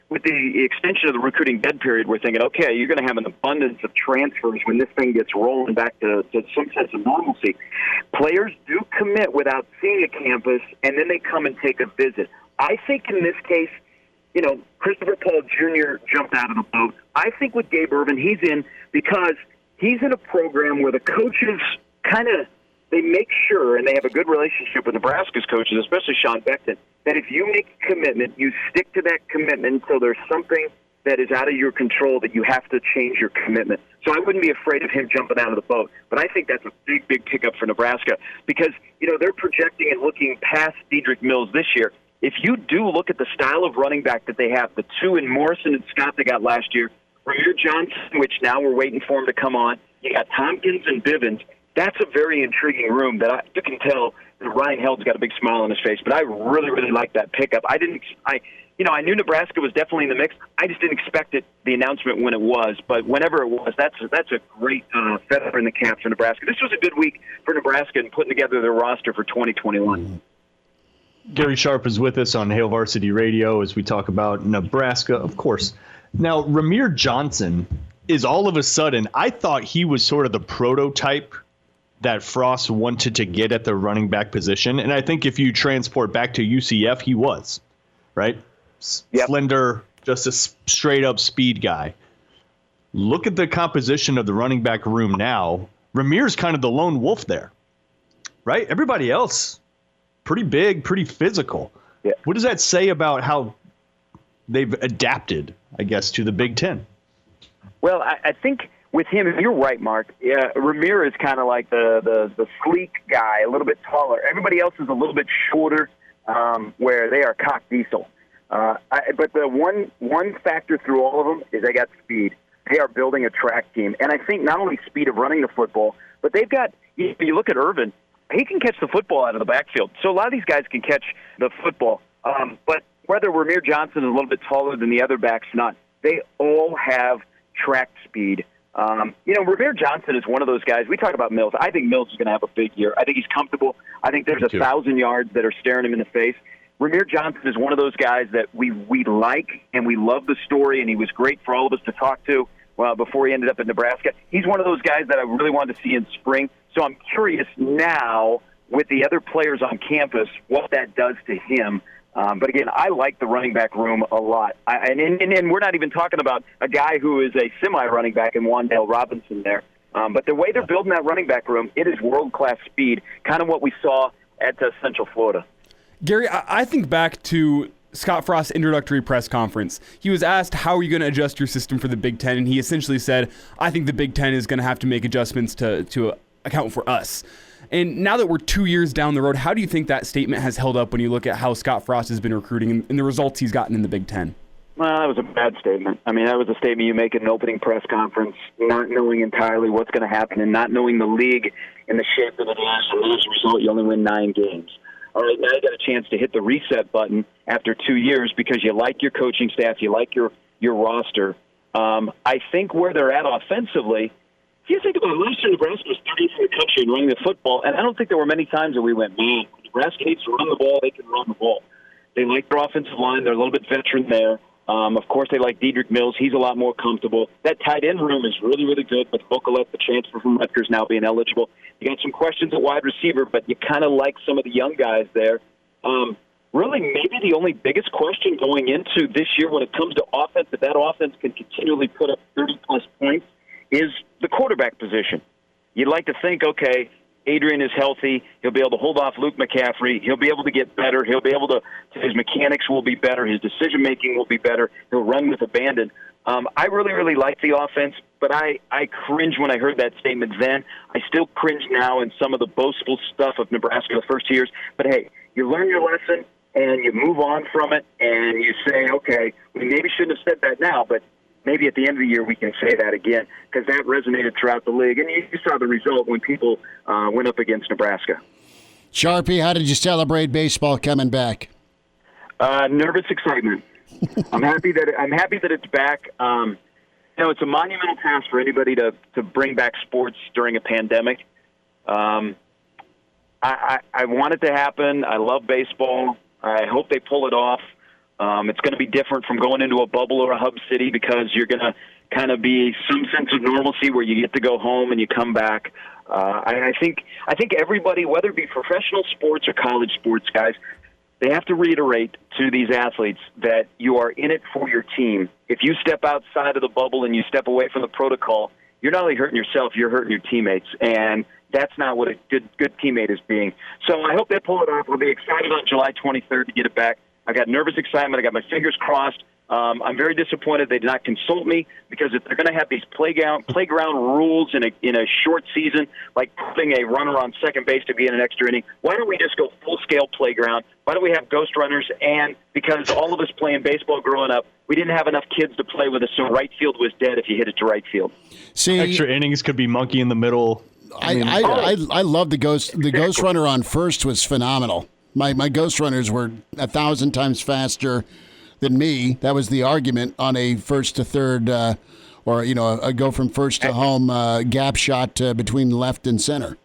with the extension of the recruiting dead period, we're thinking, okay, you're going to have an abundance of transfers when this thing gets rolling back to some sense of normalcy. Players do commit without seeing a campus, and then they come and take a visit. I think in this case, you know, Christopher Paul Jr. jumped out of the boat. I think with Gabe Ervin, he's in because he's in a program where the coaches kind of, they make sure, and they have a good relationship with Nebraska's coaches, especially Sean Beckton, that if you make a commitment, you stick to that commitment until there's something that is out of your control that you have to change your commitment. So I wouldn't be afraid of him jumping out of the boat. But I think that's a big, big pickup for Nebraska because, you know, they're projecting and looking past Dedrick Mills this year. If you do look at the style of running back that they have, the two in Morrison and Scott they got last year, Ramir Johnson, which now we're waiting for him to come on, you got Tompkins and Bivens. That's a very intriguing room that you can tell that Ryan Held's got a big smile on his face. But I really, really like that pickup. I knew Nebraska was definitely in the mix. I just didn't expect the announcement when it was. But whenever it was, that's a great feather in the cap for Nebraska. This was a good week for Nebraska in putting together their roster for 2021. Gary Sharp is with us on Hail Varsity Radio as we talk about Nebraska, of course. Now, Ramir Johnson is all of a sudden, I thought he was sort of the prototype that Frost wanted to get at the running back position. And I think if you transport back to UCF, he was, right? Yep. Slender, just a straight up speed guy. Look at the composition of the running back room now. Ramir's kind of the lone wolf there, right? Everybody else, pretty big, pretty physical. Yeah. What does that say about how they've adapted, I guess, to the Big Ten? Well, I think with him, you're right, Mark. Yeah, Ramir is kind of like the sleek guy, a little bit taller. Everybody else is a little bit shorter, where they are cock diesel. But the one factor through all of them is they got speed. They are building a track team. And I think not only speed of running the football, but they've got, if you look at Irvin, he can catch the football out of the backfield. So a lot of these guys can catch the football. But whether Ramir Johnson is a little bit taller than the other backs, not, they all have track speed. Ramir Johnson is one of those guys. We talk about Mills. I think Mills is going to have a big year. I think he's comfortable. I think there's 1,000 yards that are staring him in the face. Ramir Johnson is one of those guys that we like, and we love the story, and he was great for all of us to talk to before he ended up in Nebraska. He's one of those guys that I really wanted to see in spring. So I'm curious now with the other players on campus what that does to him. But again, I like the running back room a lot. And we're not even talking about a guy who is a semi-running back in Wan'Dale Robinson there. But the way they're building that running back room, it is world-class speed, kind of what we saw at Central Florida. Gary, I think back to Scott Frost's introductory press conference. He was asked, how are you going to adjust your system for the Big Ten? And he essentially said, I think the Big Ten is going to have to make adjustments to account for us. And now that we're 2 years down the road, how do you think that statement has held up when you look at how Scott Frost has been recruiting and the results he's gotten in the Big Ten? Well, that was a bad statement. I mean, that was a statement you make in an opening press conference, not knowing entirely what's going to happen and not knowing the league and the shape that it is. And as a result, you only win 9 games. All right, now you got a chance to hit the reset button after 2 years because you like your coaching staff, you like your roster. I think where they're at offensively, if you think about it, last year Nebraska was 30th in the country in running the football, and I don't think there were many times that we went, man, Nebraska needs to run the ball, they can run the ball. They like their offensive line, they're a little bit veteran there. Of course, they like Dedrick Mills. He's a lot more comfortable. That tight end room is really, really good, but Vokalek, the transfer from Rutgers, now being eligible. You got some questions at wide receiver, but you kind of like some of the young guys there. Really, maybe the only biggest question going into this year when it comes to offense, if that offense can continually put up 30-plus points, is the quarterback position. You'd like to think, okay, Adrian is healthy. He'll be able to hold off Luke McCaffrey. He'll be able to get better. He'll be able to his mechanics will be better. His decision-making will be better. He'll run with abandon. I really, really like the offense, but I cringe when I heard that statement then. I still cringe now in some of the boastful stuff of Nebraska the first 2 years. But, hey, you learn your lesson, and you move on from it, and you say, okay, we maybe shouldn't have said that now, but maybe at the end of the year we can say that again because that resonated throughout the league. And you saw the result when people went up against Nebraska. Sharpie, how did you celebrate baseball coming back? Nervous excitement. I'm happy that it's back. It's a monumental task for anybody to bring back sports during a pandemic. I want it to happen. I love baseball. I hope they pull it off. It's going to be different from going into a bubble or a hub city because you're going to kind of be some sense of normalcy where you get to go home and you come back. I think everybody, whether it be professional sports or college sports, guys, they have to reiterate to these athletes that you are in it for your team. If you step outside of the bubble and you step away from the protocol, you're not only hurting yourself, you're hurting your teammates. And that's not what a good teammate is being. So I hope they pull it off. I'll be excited on July 23rd to get it back. I got nervous excitement. I got my fingers crossed. I'm very disappointed they did not consult me because if they're going to have these playground rules in a short season, like putting a runner on second base to be in an extra inning, why don't we just go full-scale playground? Why don't we have ghost runners? And because all of us playing baseball growing up, we didn't have enough kids to play with us, so right field was dead if you hit it to right field. See, extra innings could be monkey in the middle. I love the ghost. The ghost runner on first was phenomenal. My ghost runners were 1,000 times faster than me. That was the argument on a first to third, or a go from first to home gap shot between left and center.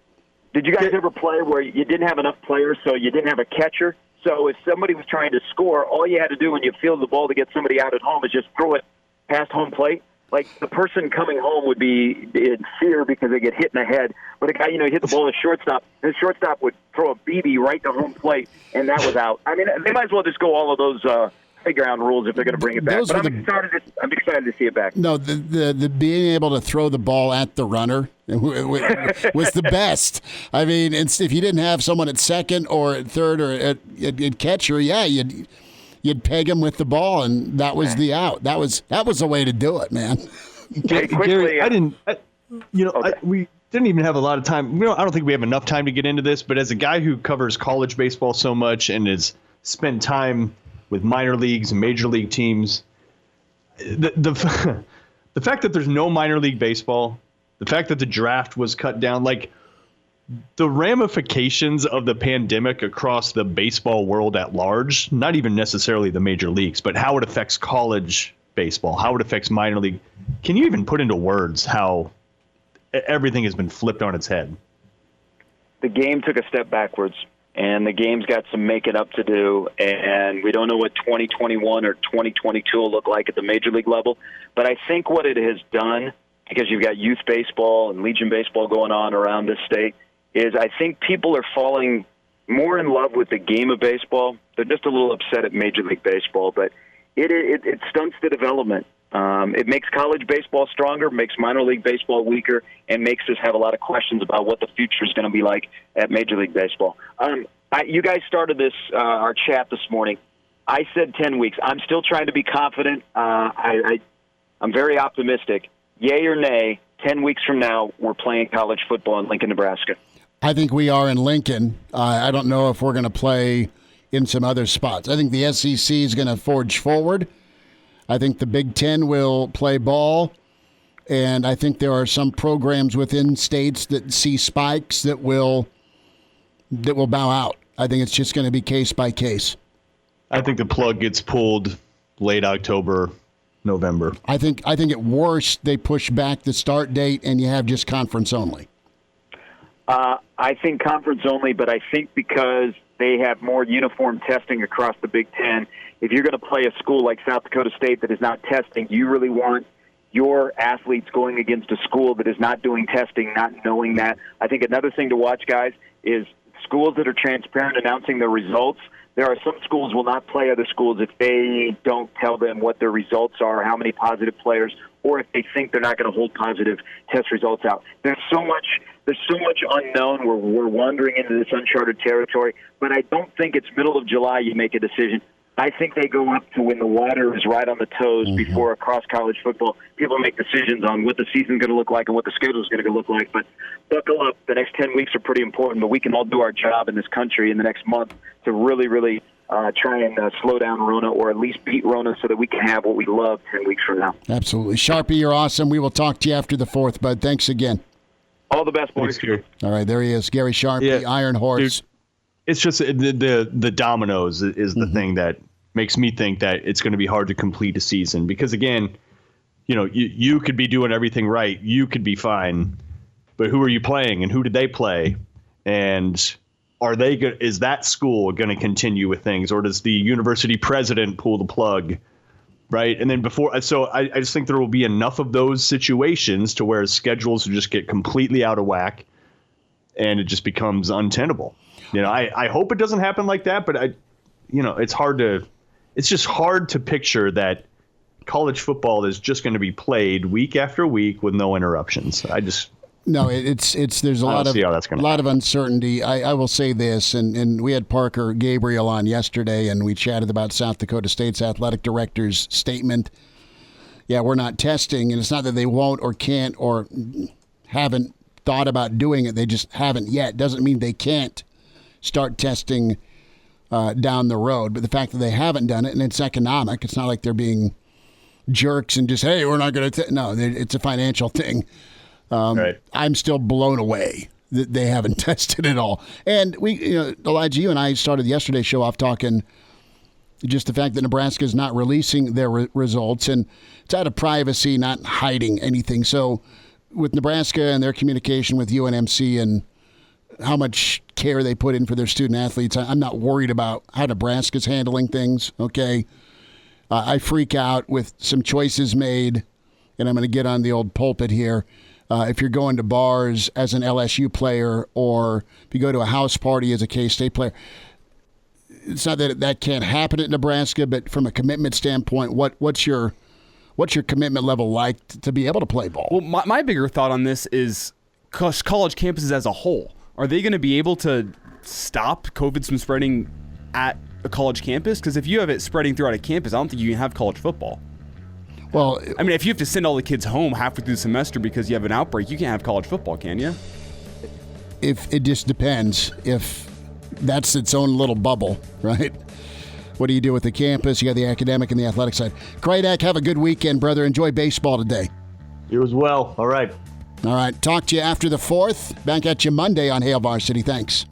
Did you guys ever play where you didn't have enough players, so you didn't have a catcher? So if somebody was trying to score, all you had to do when you fielded the ball to get somebody out at home is just throw it past home plate. Like the person coming home would be in fear because they get hit in the head. But a guy, hit the ball to shortstop, and the shortstop would throw a BB right to home plate, and that was out. I mean, they might as well just go all of those playground rules if they're going to bring it back. But I'm excited to see it back. No, the being able to throw the ball at the runner was the best. I mean, if you didn't have someone at second or at third or at catcher, you'd peg him with the ball, and that was the out. That was the way to do it, man. Hey, quickly, Gary, we didn't even have a lot of time. I don't think we have enough time to get into this, but as a guy who covers college baseball so much and has spent time with minor leagues and major league teams, the fact that there's no minor league baseball, the fact that the draft was cut down, like the ramifications of the pandemic across the baseball world at large, not even necessarily the major leagues, but how it affects college baseball, how it affects minor league. Can you even put into words how everything has been flipped on its head? The game took a step backwards, and the game's got some making up to do, and we don't know what 2021 or 2022 will look like at the major league level. But I think what it has done, because you've got youth baseball and Legion baseball going on around this state, is I think people are falling more in love with the game of baseball. They're just a little upset at Major League Baseball, but it stunts the development. It makes college baseball stronger, makes minor league baseball weaker, and makes us have a lot of questions about what the future is going to be like at Major League Baseball. You guys started this our chat this morning. I said 10 weeks. I'm still trying to be confident. I'm very optimistic. Yay or nay, 10 weeks from now, we're playing college football in Lincoln, Nebraska. I think we are in Lincoln. I don't know if we're going to play in some other spots. I think the SEC is going to forge forward. I think the Big Ten will play ball, and I think there are some programs within states that see spikes that will bow out. I think it's just going to be case by case. I think the plug gets pulled late October, November. I think at worst they push back the start date and you have just conference only. I think conference only, but I think because they have more uniform testing across the Big Ten, if you're going to play a school like South Dakota State that is not testing, you really want your athletes going against a school that is not doing testing, not knowing that. I think another thing to watch, guys, is schools that are transparent announcing their results. There are some schools will not play other schools if they don't tell them what their results are, how many positive players, or if they think they're not going to hold positive test results out. There's so much unknown. We're wandering into this uncharted territory, but I don't think it's middle of July you make a decision. I think they go up to when the water is right on the toes before across college football. People make decisions on what the season's going to look like and what the schedule is going to look like. But buckle up. The next 10 weeks are pretty important, but we can all do our job in this country in the next month to really, really try and slow down Rona, or at least beat Rona, so that we can have what we love 10 weeks from now. Absolutely. Sharpie, you're awesome. We will talk to you after the 4th, bud. Thanks again. All the best, boys. Thanks, all right, there he is, Gary Sharpie, Iron Horse. Dude, it's just the dominoes is the thing that makes me think that it's going to be hard to complete a season, because again, you could be doing everything right, you could be fine, but who are you playing and who did they play, and is that school going to continue with things, or does the university president pull the plug, right? And then I just think there will be enough of those situations to where schedules will just get completely out of whack and it just becomes untenable. I hope it doesn't happen like that, but it's just hard to picture that college football is just going to be played week after week with no interruptions. There's a lot of uncertainty. I will say this, and we had Parker Gabriel on yesterday, and we chatted about South Dakota State's athletic director's statement. Yeah, we're not testing, and it's not that they won't or can't or haven't thought about doing it. They just haven't yet. Doesn't mean they can't start testing down the road. But the fact that they haven't done it, and it's economic, it's not like they're being jerks and just, hey, we're not going to. No, it's a financial thing. Right. I'm still blown away that they haven't tested it all. And Elijah, you and I started yesterday's show off talking just the fact that Nebraska is not releasing their results, and it's out of privacy, not hiding anything. So with Nebraska and their communication with UNMC and how much care they put in for their student athletes, I'm not worried about how Nebraska's handling things, okay? I freak out with some choices made, and I'm going to get on the old pulpit here. If you're going to bars as an LSU player, or if you go to a house party as a K-State player, it's not that that can't happen at Nebraska, but from a commitment standpoint, what's your commitment level like to be able to play ball? Well, my bigger thought on this is college campuses as a whole. Are they going to be able to stop COVID from spreading at a college campus? Because if you have it spreading throughout a campus, I don't think you can have college football. Well, I mean, if you have to send all the kids home halfway through the semester because you have an outbreak, you can't have college football, can you? If it just depends. If that's its own little bubble, right? What do you do with the campus? You got the academic and the athletic side. Kradak, have a good weekend, brother. Enjoy baseball today. You as well. All right. All right. Talk to you after the 4th. Back at you Monday on Hail Varsity. Thanks.